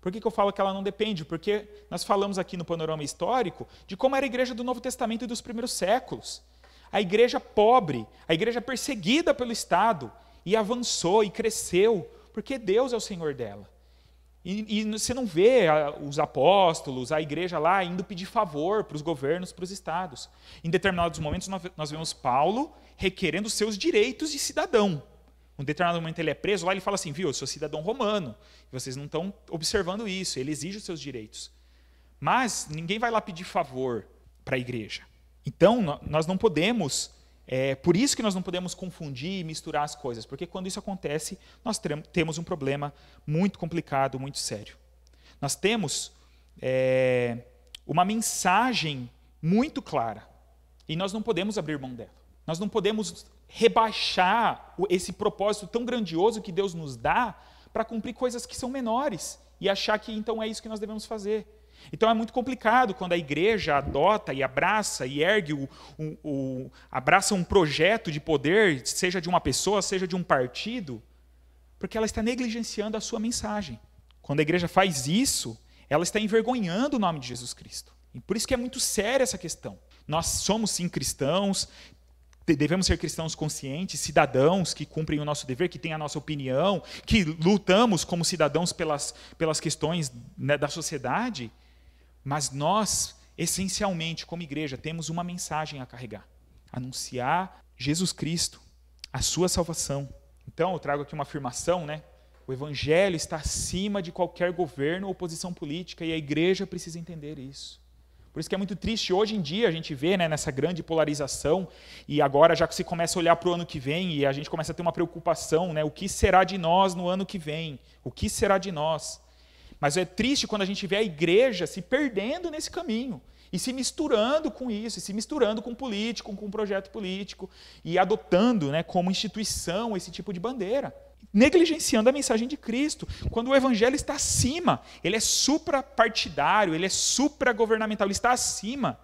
Por que eu falo que ela não depende? Porque nós falamos aqui no panorama histórico de como era a igreja do Novo Testamento e dos primeiros séculos. A igreja pobre, a igreja perseguida pelo Estado, e avançou e cresceu, porque Deus é o Senhor dela. E você não vê os apóstolos, a igreja lá, indo pedir favor para os governos, para os estados. Em determinados momentos, nós vemos Paulo requerendo seus direitos de cidadão. Em determinado momento ele é preso, lá ele fala assim, viu, eu sou cidadão romano, vocês não estão observando isso, ele exige os seus direitos. Mas ninguém vai lá pedir favor para a igreja. Então, nós não podemos, por isso que nós não podemos confundir e misturar as coisas, porque quando isso acontece, nós temos um problema muito complicado, muito sério. Nós temos uma mensagem muito clara, e nós não podemos abrir mão dela. Nós não podemos rebaixar esse propósito tão grandioso que Deus nos dá para cumprir coisas que são menores e achar que então é isso que nós devemos fazer. Então é muito complicado quando a igreja adota e abraça e ergue, abraça um projeto de poder, seja de uma pessoa, seja de um partido, porque ela está negligenciando a sua mensagem. Quando a igreja faz isso, ela está envergonhando o nome de Jesus Cristo. E por isso que é muito séria essa questão. Nós somos sim cristãos, devemos ser cristãos conscientes, cidadãos que cumprem o nosso dever, que têm a nossa opinião, que lutamos como cidadãos pelas questões, né, da sociedade, mas nós, essencialmente, como igreja, temos uma mensagem a carregar. Anunciar Jesus Cristo, a sua salvação. Então, eu trago aqui uma afirmação, né? O evangelho está acima de qualquer governo ou posição política e a igreja precisa entender isso. Por isso que é muito triste, hoje em dia a gente vê, né, nessa grande polarização, e agora já que se começa a olhar para o ano que vem e a gente começa a ter uma preocupação, né, o que será de nós no ano que vem? O que será de nós? Mas é triste quando a gente vê a igreja se perdendo nesse caminho, e se misturando com isso, e se misturando com político, com um projeto político, e adotando, né, como instituição esse tipo de bandeira, negligenciando a mensagem de Cristo, quando o evangelho está acima, ele é suprapartidário, ele é supragovernamental, ele está acima.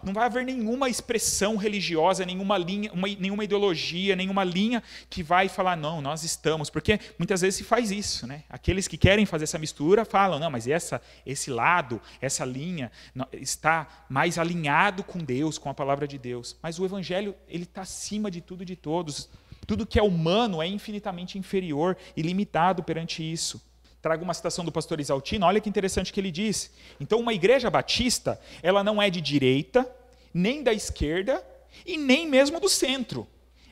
Não vai haver nenhuma expressão religiosa, nenhuma linha, nenhuma ideologia, nenhuma linha que vai falar, não, nós estamos, porque muitas vezes se faz isso, né? Aqueles que querem fazer essa mistura falam, não, mas esse lado, essa linha está mais alinhado com Deus, com a palavra de Deus. Mas o evangelho, ele está acima de tudo e de todos. Tudo que é humano é infinitamente inferior e limitado perante isso. Trago uma citação do pastor Isaltino, olha que interessante que ele diz. Então, uma igreja batista, ela não é de direita, nem da esquerda, e nem mesmo do centro.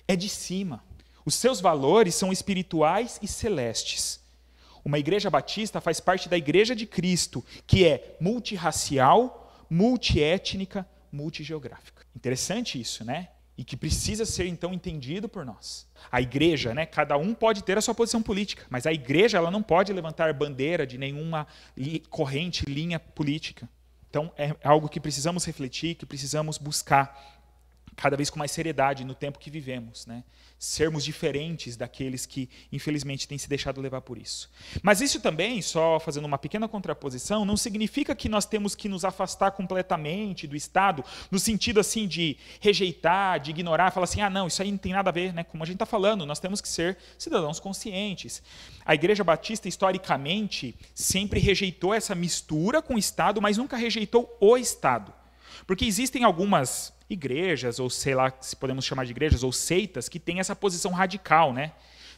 É de cima. Os seus valores são espirituais e celestes. Uma igreja batista faz parte da igreja de Cristo, que é multirracial, multiétnica, multigeográfica. Interessante isso, né? E que precisa ser, então, entendido por nós. A igreja, né, cada um pode ter a sua posição política, mas a igreja ela não pode levantar bandeira de nenhuma corrente, linha política. Então, é algo que precisamos refletir, que precisamos buscar cada vez com mais seriedade no tempo que vivemos, né? Sermos diferentes daqueles que, infelizmente, têm se deixado levar por isso. Mas isso também, só fazendo uma pequena contraposição, não significa que nós temos que nos afastar completamente do Estado, no sentido assim de rejeitar, de ignorar, falar assim, não, isso aí não tem nada a ver, né? Como a gente está falando, nós temos que ser cidadãos conscientes. A Igreja Batista, historicamente, sempre rejeitou essa mistura com o Estado, mas nunca rejeitou o Estado. Porque existem algumas igrejas, ou sei lá se podemos chamar de igrejas, ou seitas, que têm essa posição radical, né?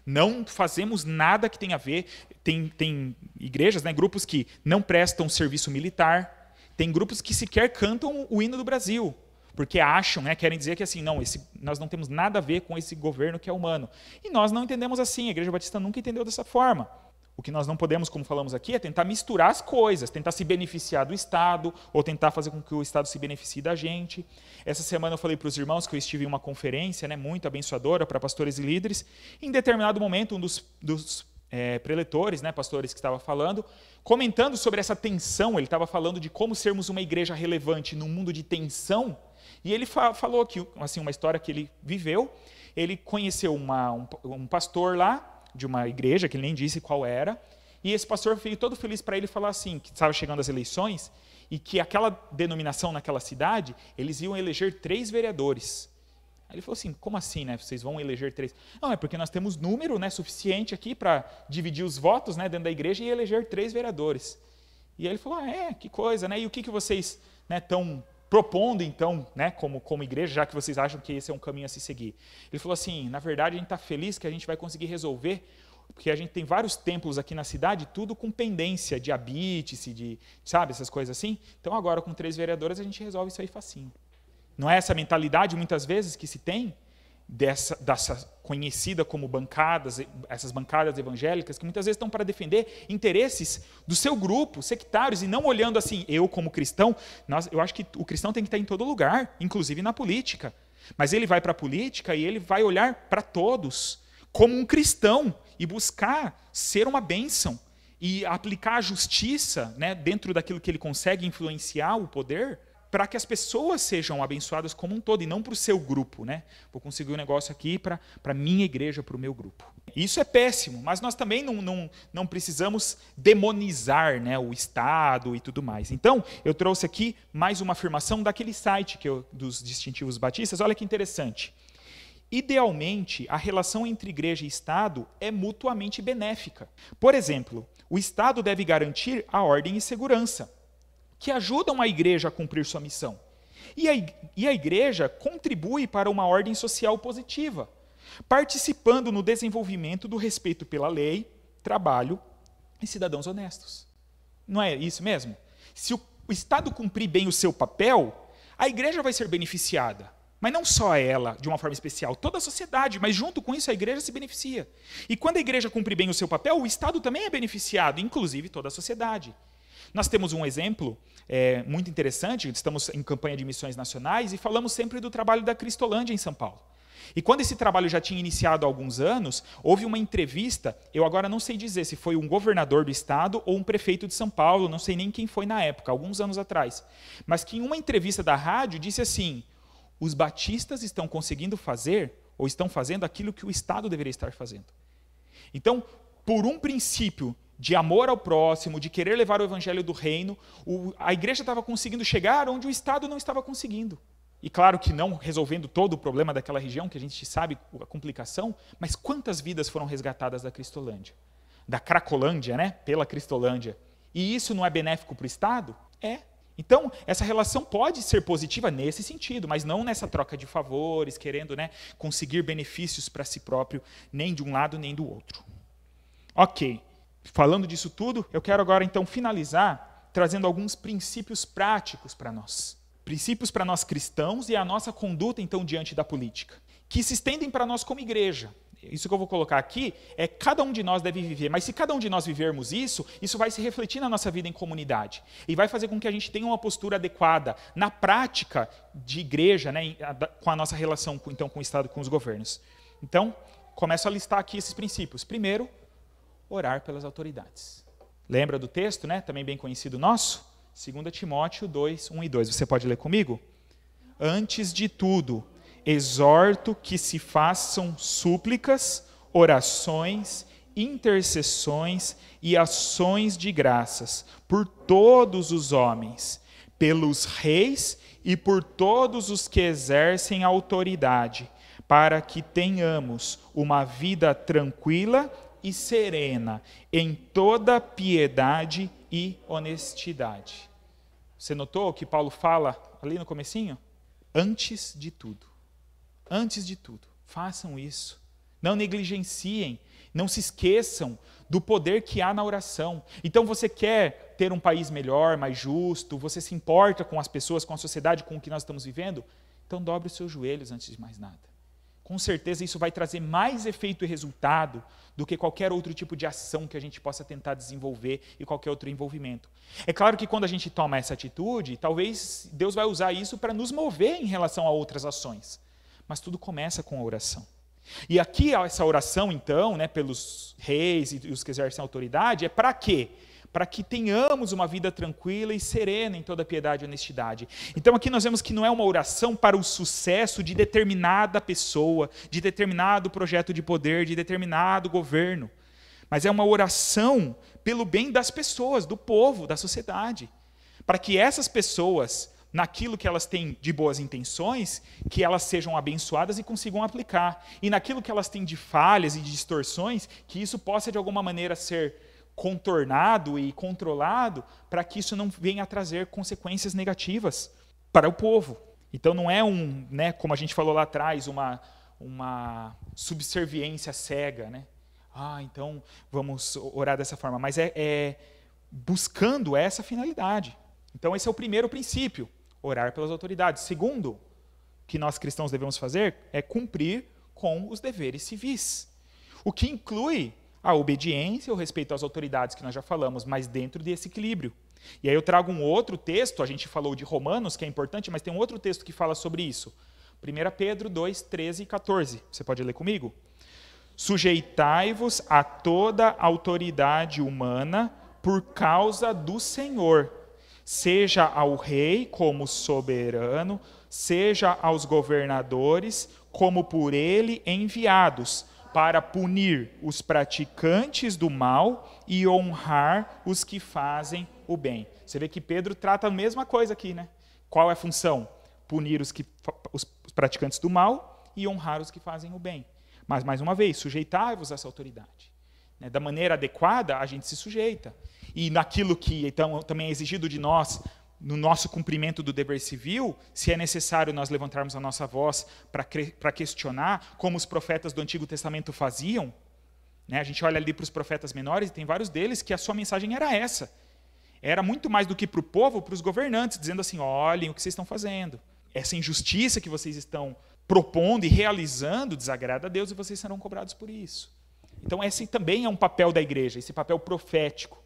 Não fazemos nada que tenha a ver. Tem igrejas, né, grupos que não prestam serviço militar, tem grupos que sequer cantam o hino do Brasil, porque acham, né, querem dizer que assim, não, nós não temos nada a ver com esse governo que é humano. E nós não entendemos assim, a Igreja Batista nunca entendeu dessa forma. O que nós não podemos, como falamos aqui, é tentar misturar as coisas, tentar se beneficiar do Estado, ou tentar fazer com que o Estado se beneficie da gente. Essa semana eu falei para os irmãos que eu estive em uma conferência, né, muito abençoadora para pastores e líderes. Em determinado momento, um dos preletores, né, pastores que estava falando, comentando sobre essa tensão, ele estava falando de como sermos uma igreja relevante num mundo de tensão, e ele falou aqui assim, uma história que ele viveu. Ele conheceu um pastor lá, de uma igreja, que ele nem disse qual era, e esse pastor veio todo feliz para ele falar assim, que estava chegando as eleições, e que aquela denominação naquela cidade, eles iam eleger 3 vereadores. Aí ele falou assim, como assim, né? Vocês vão eleger 3? Não, é porque nós temos número, né, suficiente aqui para dividir os votos, né, dentro da igreja e eleger 3 vereadores. E aí ele falou, que coisa, né? E o que vocês estão propondo, então, né, como igreja, já que vocês acham que esse é um caminho a se seguir? Ele falou assim, na verdade, a gente está feliz que a gente vai conseguir resolver, porque a gente tem vários templos aqui na cidade, tudo com pendência de habite-se, sabe, essas coisas assim. Então, agora, com 3 vereadores, a gente resolve isso aí facinho. Não é essa mentalidade, muitas vezes, que se tem, dessa conhecida como bancadas, essas bancadas evangélicas, que muitas vezes estão para defender interesses do seu grupo, sectários, e não olhando assim, eu como cristão, eu acho que o cristão tem que estar em todo lugar, inclusive na política. Mas ele vai para a política e ele vai olhar para todos como um cristão e buscar ser uma bênção e aplicar a justiça, né, dentro daquilo que ele consegue influenciar o poder, para que as pessoas sejam abençoadas como um todo, e não para o seu grupo, né? Vou conseguir um negócio aqui para a minha igreja, para o meu grupo. Isso é péssimo, mas nós também não precisamos demonizar, né, o Estado e tudo mais. Então, eu trouxe aqui mais uma afirmação daquele site dos distintivos batistas. Olha que interessante. Idealmente, a relação entre igreja e Estado é mutuamente benéfica. Por exemplo, o Estado deve garantir a ordem e segurança, que ajudam a igreja a cumprir sua missão. E a igreja contribui para uma ordem social positiva, participando no desenvolvimento do respeito pela lei, trabalho e cidadãos honestos. Não é isso mesmo? Se o Estado cumprir bem o seu papel, a igreja vai ser beneficiada. Mas não só ela, de uma forma especial, toda a sociedade, mas junto com isso a igreja se beneficia. E quando a igreja cumprir bem o seu papel, o Estado também é beneficiado, inclusive toda a sociedade. Nós temos um exemplo muito interessante, estamos em campanha de missões nacionais e falamos sempre do trabalho da Cristolândia em São Paulo. E quando esse trabalho já tinha iniciado há alguns anos, houve uma entrevista, eu agora não sei dizer se foi um governador do estado ou um prefeito de São Paulo, não sei nem quem foi na época, alguns anos atrás, mas que em uma entrevista da rádio disse assim, os batistas estão conseguindo fazer, ou estão fazendo aquilo que o Estado deveria estar fazendo. Então, por um princípio de amor ao próximo, de querer levar o evangelho do reino, a igreja estava conseguindo chegar onde o Estado não estava conseguindo. E claro que não resolvendo todo o problema daquela região, que a gente sabe a complicação, mas quantas vidas foram resgatadas da Cristolândia? Da Cracolândia, né? Pela Cristolândia. E isso não é benéfico para o Estado? É. Então, essa relação pode ser positiva nesse sentido, mas não nessa troca de favores, querendo, né, conseguir benefícios para si próprio, nem de um lado nem do outro. Ok. Falando disso tudo, eu quero agora então finalizar trazendo alguns princípios práticos para nós. Princípios para nós cristãos e a nossa conduta então diante da política, que se estendem para nós como igreja. Isso que eu vou colocar aqui é cada um de nós deve viver, mas se cada um de nós vivermos isso vai se refletir na nossa vida em comunidade e vai fazer com que a gente tenha uma postura adequada na prática de igreja, né, com a nossa relação então com o Estado, com os governos. Então, começo a listar aqui esses princípios. Primeiro, orar pelas autoridades. Lembra do texto, né, também bem conhecido nosso? 2 Timóteo 2, 1 e 2. Você pode ler comigo? Antes de tudo, exorto que se façam súplicas, orações, intercessões e ações de graças por todos os homens, pelos reis e por todos os que exercem autoridade, para que tenhamos uma vida tranquila e serena em toda piedade e honestidade. Você notou que Paulo fala ali no comecinho? Antes de tudo, façam isso. Não negligenciem, não se esqueçam do poder que há na oração. Então você quer ter um país melhor, mais justo, você se importa com as pessoas, com a sociedade, com o que nós estamos vivendo? Então dobre os seus joelhos antes de mais nada. Com certeza isso vai trazer mais efeito e resultado do que qualquer outro tipo de ação que a gente possa tentar desenvolver e qualquer outro envolvimento. É claro que quando a gente toma essa atitude, talvez Deus vai usar isso para nos mover em relação a outras ações. Mas tudo começa com a oração. E aqui essa oração, então, pelos reis e os que exercem autoridade, é para quê? Para que tenhamos uma vida tranquila e serena em toda piedade e honestidade. Então aqui nós vemos que não é uma oração para o sucesso de determinada pessoa, de determinado projeto de poder, de determinado governo, mas é uma oração pelo bem das pessoas, do povo, da sociedade, para que essas pessoas, naquilo que elas têm de boas intenções, que elas sejam abençoadas e consigam aplicar, e naquilo que elas têm de falhas e de distorções, que isso possa de alguma maneira ser contornado e controlado para que isso não venha a trazer consequências negativas para o povo. Então não é como a gente falou lá atrás, uma subserviência cega, então vamos orar dessa forma, mas é buscando essa finalidade. Então esse é o primeiro princípio, orar pelas autoridades. Segundo, que nós cristãos devemos fazer é cumprir com os deveres civis, o que inclui a obediência, o respeito às autoridades que nós já falamos, mas dentro desse equilíbrio. E aí eu trago um outro texto, a gente falou de Romanos, que é importante, mas tem um outro texto que fala sobre isso. 1 Pedro 2, 13 e 14. Você pode ler comigo? Sujeitai-vos a toda autoridade humana por causa do Senhor, seja ao rei como soberano, seja aos governadores como por ele enviados, para punir os praticantes do mal e honrar os que fazem o bem. Você vê que Pedro trata a mesma coisa aqui, Qual é a função? Punir os praticantes do mal e honrar os que fazem o bem. Mas, mais uma vez, sujeitai-vos a essa autoridade. Da maneira adequada, a gente se sujeita. E naquilo que então, também é exigido de nós, no nosso cumprimento do dever civil, se é necessário nós levantarmos a nossa voz para questionar, como os profetas do Antigo Testamento faziam, A gente olha ali para os profetas menores e tem vários deles que a sua mensagem era essa. Era muito mais do que para o povo, para os governantes, dizendo assim, olhem o que vocês estão fazendo. Essa injustiça que vocês estão propondo e realizando desagrada a Deus e vocês serão cobrados por isso. Então esse também é um papel da igreja, esse papel profético,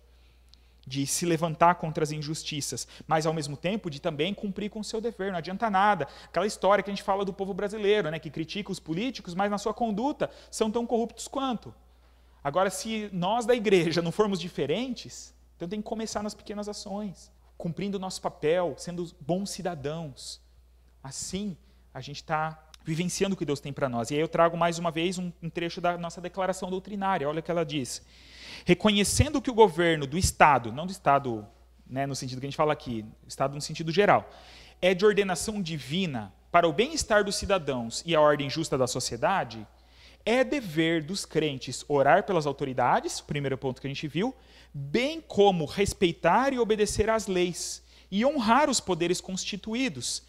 de se levantar contra as injustiças, mas ao mesmo tempo de também cumprir com o seu dever. Não adianta nada. Aquela história que a gente fala do povo brasileiro, que critica os políticos, mas na sua conduta são tão corruptos quanto. Agora, se nós da igreja não formos diferentes, então tem que começar nas pequenas ações, cumprindo o nosso papel, sendo bons cidadãos. Assim, a gente está vivenciando o que Deus tem para nós. E aí eu trago mais uma vez um trecho da nossa declaração doutrinária. Olha o que ela diz. Reconhecendo que o governo do Estado, não do Estado no sentido que a gente fala aqui, Estado no sentido geral, é de ordenação divina para o bem-estar dos cidadãos e a ordem justa da sociedade, é dever dos crentes orar pelas autoridades, primeiro ponto que a gente viu, bem como respeitar e obedecer às leis e honrar os poderes constituídos,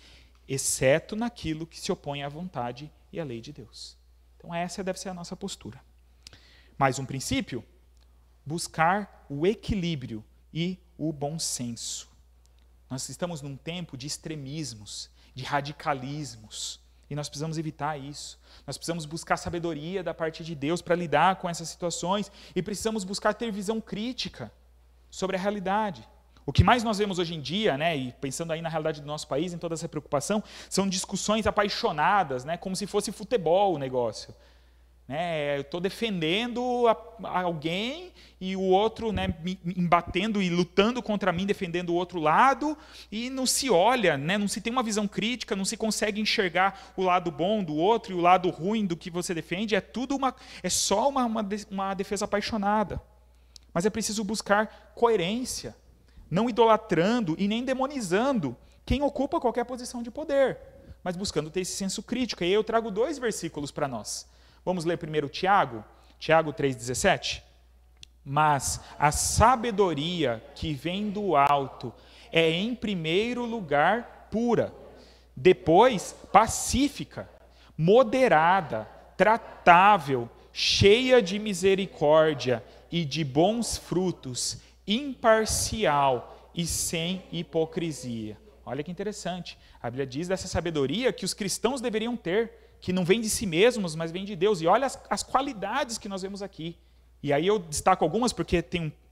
exceto naquilo que se opõe à vontade e à lei de Deus. Então essa deve ser a nossa postura. Mais um princípio, buscar o equilíbrio e o bom senso. Nós estamos num tempo de extremismos, de radicalismos, e nós precisamos evitar isso. Nós precisamos buscar sabedoria da parte de Deus para lidar com essas situações e precisamos buscar ter visão crítica sobre a realidade. O que mais nós vemos hoje em dia, e pensando aí na realidade do nosso país, em toda essa preocupação, são discussões apaixonadas, como se fosse futebol o negócio. Eu estou defendendo alguém e o outro, né, me embatendo e lutando contra mim, defendendo o outro lado, e não se olha, né, não se tem uma visão crítica, não se consegue enxergar o lado bom do outro e o lado ruim do que você defende. É só uma defesa apaixonada. Mas é preciso buscar coerência, não idolatrando e nem demonizando quem ocupa qualquer posição de poder, mas buscando ter esse senso crítico. E aí eu trago 2 versículos para nós. Vamos ler primeiro Tiago 3,17. Mas a sabedoria que vem do alto é, em primeiro lugar, pura, depois pacífica, moderada, tratável, cheia de misericórdia e de bons frutos, imparcial e sem hipocrisia. Olha que interessante. A Bíblia diz dessa sabedoria que os cristãos deveriam ter, que não vem de si mesmos, mas vem de Deus. E olha as qualidades que nós vemos aqui. E aí eu destaco algumas, porque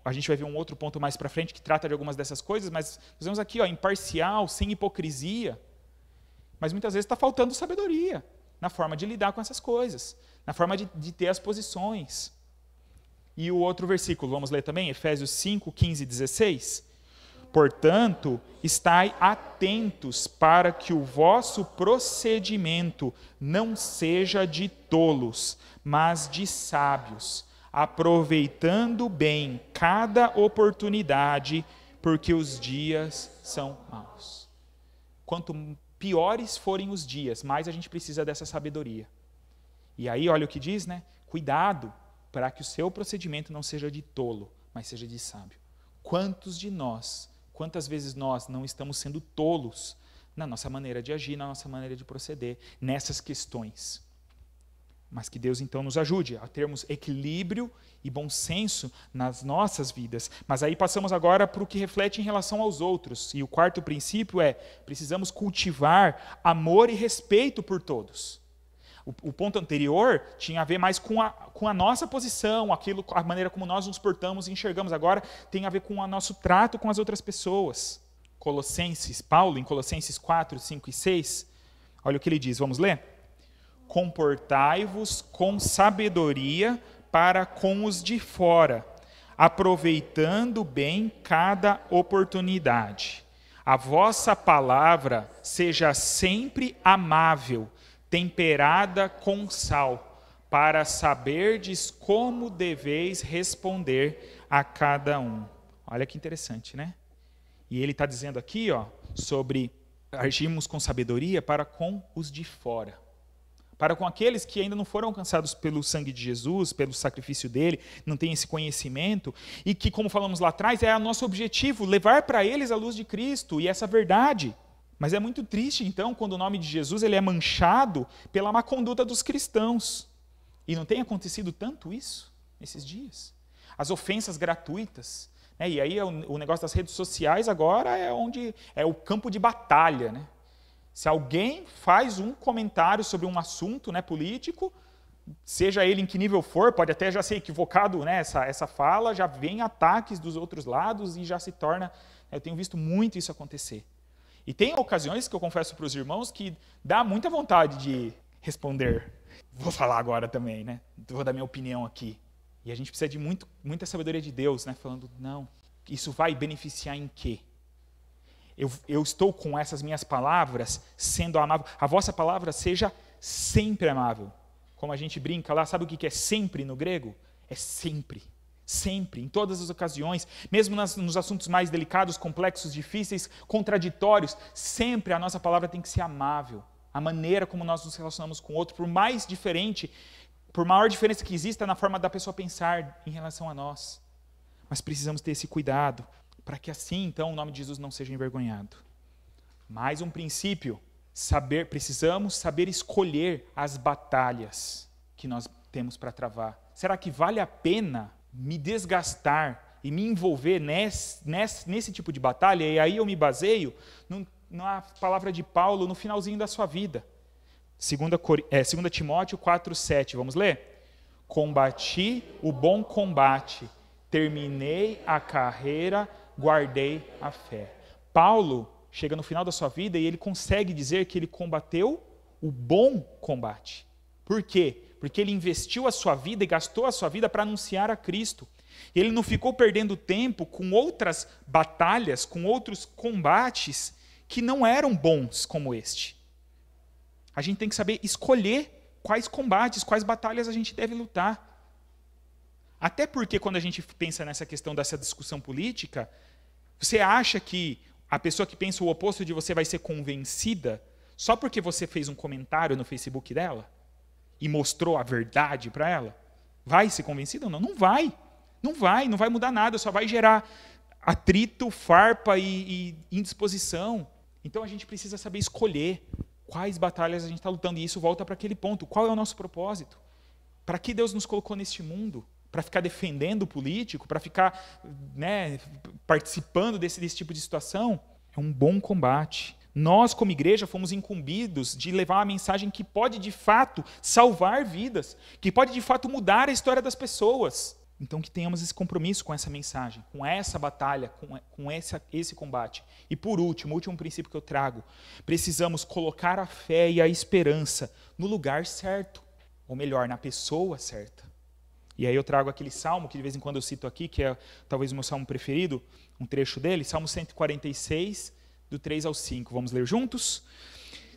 a gente vai ver um outro ponto mais para frente que trata de algumas dessas coisas, mas nós vemos aqui, imparcial, sem hipocrisia. Mas muitas vezes está faltando sabedoria na forma de lidar com essas coisas, na forma de ter as posições. E o outro versículo, vamos ler também, Efésios 5, 15 e 16. Portanto, estai atentos para que o vosso procedimento não seja de tolos, mas de sábios, aproveitando bem cada oportunidade, porque os dias são maus. Quanto piores forem os dias, mais a gente precisa dessa sabedoria. E aí, olha o que diz, né? Cuidado para que o seu procedimento não seja de tolo, mas seja de sábio. Quantas vezes nós não estamos sendo tolos na nossa maneira de agir, na nossa maneira de proceder, nessas questões. Mas que Deus então nos ajude a termos equilíbrio e bom senso nas nossas vidas. Mas aí passamos agora para o que reflete em relação aos outros. E o 4º princípio é: precisamos cultivar amor e respeito por todos. O ponto anterior tinha a ver mais com a nossa posição, a maneira como nós nos portamos e enxergamos. Agora tem a ver com o nosso trato com as outras pessoas. Paulo, em Colossenses 4, 5 e 6, olha o que ele diz, vamos ler? Comportai-vos com sabedoria para com os de fora, aproveitando bem cada oportunidade. A vossa palavra seja sempre amável, temperada com sal, para saberdes como deveis responder a cada um. Olha que interessante, né? E ele está dizendo aqui, sobre agirmos com sabedoria para com os de fora. Para com aqueles que ainda não foram alcançados pelo sangue de Jesus, pelo sacrifício dele, não têm esse conhecimento, e que, como falamos lá atrás, é o nosso objetivo, levar para eles a luz de Cristo e essa verdade. Mas é muito triste, então, quando o nome de Jesus ele é manchado pela má conduta dos cristãos. E não tem acontecido tanto isso nesses dias? As ofensas gratuitas. Né? E aí o negócio das redes sociais agora é o campo de batalha. Né? Se alguém faz um comentário sobre um assunto, né, político, seja ele em que nível for, pode até já ser equivocado, né, essa fala, já vem ataques dos outros lados e já se torna... Eu tenho visto muito isso acontecer. E tem ocasiões que eu confesso para os irmãos que dá muita vontade de responder. Vou falar agora também, né? Vou dar minha opinião aqui. E a gente precisa de muita sabedoria de Deus, né? Falando, não, isso vai beneficiar em quê? Eu estou com essas minhas palavras sendo amável. A vossa palavra seja sempre amável. Como a gente brinca lá, sabe o que é sempre no grego? É sempre. Sempre, em todas as ocasiões, mesmo nos assuntos mais delicados, complexos, difíceis, contraditórios, sempre a nossa palavra tem que ser amável. A maneira como nós nos relacionamos com o outro, por maior diferença que exista na forma da pessoa pensar em relação a nós. Mas precisamos ter esse cuidado, para que assim, então, o nome de Jesus não seja envergonhado. Mais um princípio, precisamos saber escolher as batalhas que nós temos para travar. Será que vale a pena me desgastar e me envolver nesse tipo de batalha? E aí eu me baseio na palavra de Paulo no finalzinho da sua vida. 2 Timóteo 4,7, vamos ler? Combati o bom combate, terminei a carreira, guardei a fé. Paulo chega no final da sua vida e ele consegue dizer que ele combateu o bom combate. Por quê? Porque ele investiu a sua vida e gastou a sua vida para anunciar a Cristo. Ele não ficou perdendo tempo com outras batalhas, com outros combates que não eram bons como este. A gente tem que saber escolher quais combates, quais batalhas a gente deve lutar. Até porque quando a gente pensa nessa questão dessa discussão política, você acha que a pessoa que pensa o oposto de você vai ser convencida só porque você fez um comentário no Facebook dela e mostrou a verdade para ela? Vai ser convencida ou não? Não vai. Não vai mudar nada, só vai gerar atrito, farpa e indisposição. Então a gente precisa saber escolher quais batalhas a gente está lutando. E isso volta para aquele ponto. Qual é o nosso propósito? Para que Deus nos colocou neste mundo? Para ficar defendendo o político? Para ficar participando desse tipo de situação? É um bom combate. Nós, como igreja, fomos incumbidos de levar uma mensagem que pode, de fato, salvar vidas, que pode, de fato, mudar a história das pessoas. Então, que tenhamos esse compromisso com essa mensagem, com essa batalha, com esse combate. E, por último, o último princípio que eu trago, precisamos colocar a fé e a esperança no lugar certo, ou melhor, na pessoa certa. E aí eu trago aquele salmo, que de vez em quando eu cito aqui, que é talvez o meu salmo preferido, um trecho dele, Salmo 146, do 3 ao 5. Vamos ler juntos?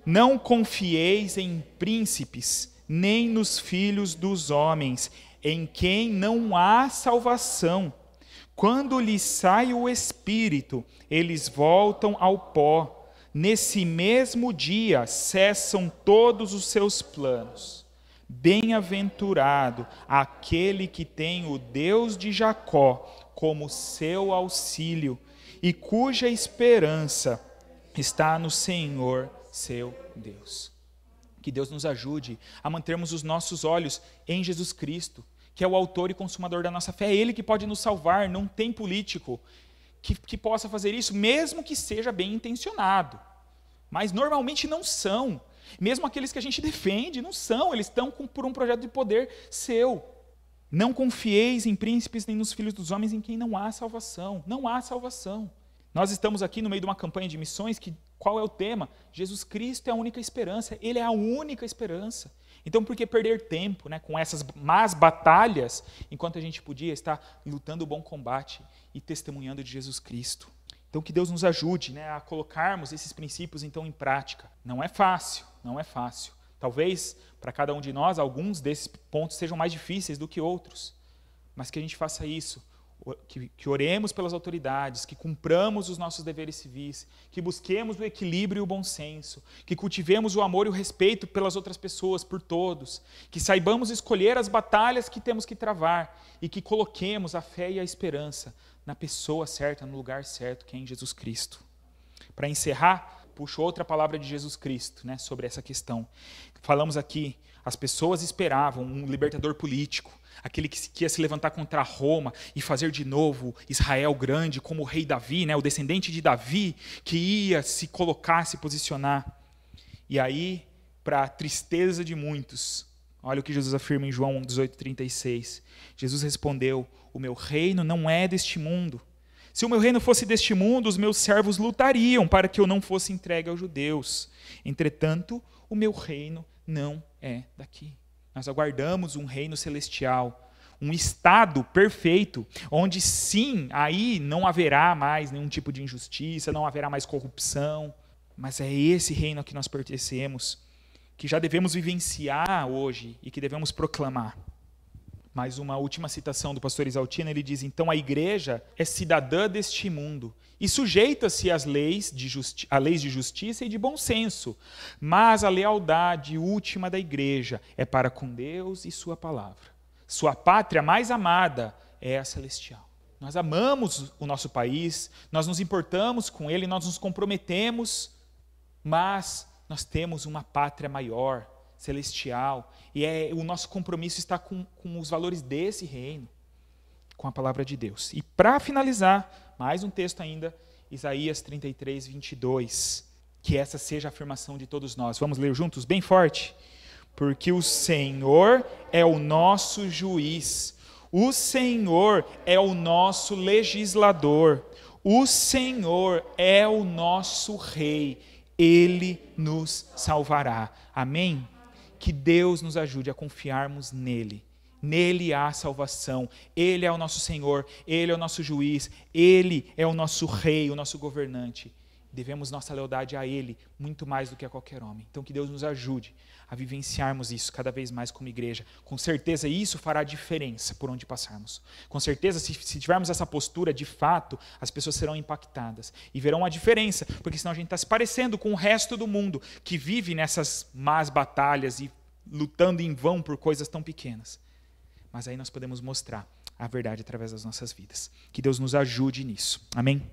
Não confieis em príncipes, nem nos filhos dos homens, em quem não há salvação. Quando lhes sai o espírito, eles voltam ao pó. Nesse mesmo dia cessam todos os seus planos. Bem-aventurado aquele que tem o Deus de Jacó como seu auxílio e cuja esperança está no Senhor, seu Deus. Que Deus nos ajude a mantermos os nossos olhos em Jesus Cristo, que é o autor e consumador da nossa fé. É Ele que pode nos salvar, não tem político que possa fazer isso, mesmo que seja bem intencionado. Mas normalmente não são. Mesmo aqueles que a gente defende, não são. Eles estão por um projeto de poder seu. Não confieis em príncipes nem nos filhos dos homens em quem não há salvação. Não há salvação. Nós estamos aqui no meio de uma campanha de missões que, qual é o tema? Jesus Cristo é a única esperança. Ele é a única esperança. Então, por que perder tempo com essas más batalhas, enquanto a gente podia estar lutando o bom combate e testemunhando de Jesus Cristo? Então, que Deus nos ajude a colocarmos esses princípios, então, em prática. Não é fácil, não é fácil. Talvez, para cada um de nós, alguns desses pontos sejam mais difíceis do que outros. Mas que a gente faça isso, que oremos pelas autoridades, que cumpramos os nossos deveres civis, que busquemos o equilíbrio e o bom senso, que cultivemos o amor e o respeito pelas outras pessoas, por todos, que saibamos escolher as batalhas que temos que travar e que coloquemos a fé e a esperança na pessoa certa, no lugar certo, que é em Jesus Cristo. Para encerrar, puxo outra palavra de Jesus Cristo sobre essa questão. Falamos aqui, as pessoas esperavam um libertador político, aquele que ia se levantar contra Roma e fazer de novo Israel grande, como o rei Davi, o descendente de Davi, que ia se colocar, se posicionar. E aí, para a tristeza de muitos, olha o que Jesus afirma em João 18:36. Jesus respondeu: o meu reino não é deste mundo. Se o meu reino fosse deste mundo, os meus servos lutariam para que eu não fosse entregue aos judeus. Entretanto, o meu reino não é daqui. Nós aguardamos um reino celestial, um estado perfeito, onde sim, aí não haverá mais nenhum tipo de injustiça, não haverá mais corrupção, mas é esse reino a que nós pertencemos, que já devemos vivenciar hoje e que devemos proclamar. Mais uma última citação do pastor Isaltino, ele diz: então a igreja é cidadã deste mundo e sujeita-se às leis de justiça e de bom senso, mas a lealdade última da igreja é para com Deus e sua palavra. Sua pátria mais amada é a celestial. Nós amamos o nosso país, nós nos importamos com ele, nós nos comprometemos, mas nós temos uma pátria maior, celestial, e o nosso compromisso está com os valores desse reino, com a palavra de Deus. E para finalizar, mais um texto ainda, Isaías 33:22, que essa seja a afirmação de todos nós. Vamos ler juntos, bem forte? Porque o Senhor é o nosso juiz, o Senhor é o nosso legislador, o Senhor é o nosso rei, Ele nos salvará. Amém? Que Deus nos ajude a confiarmos nele. Nele há salvação. Ele é o nosso Senhor, Ele é o nosso juiz, Ele é o nosso rei, o nosso governante. Devemos nossa lealdade a Ele muito mais do que a qualquer homem. Então que Deus nos ajude a vivenciarmos isso cada vez mais como igreja. Com certeza isso fará diferença por onde passarmos. Com certeza, se tivermos essa postura, de fato, as pessoas serão impactadas e verão a diferença, porque senão a gente está se parecendo com o resto do mundo que vive nessas más batalhas e lutando em vão por coisas tão pequenas. Mas aí nós podemos mostrar a verdade através das nossas vidas. Que Deus nos ajude nisso. Amém?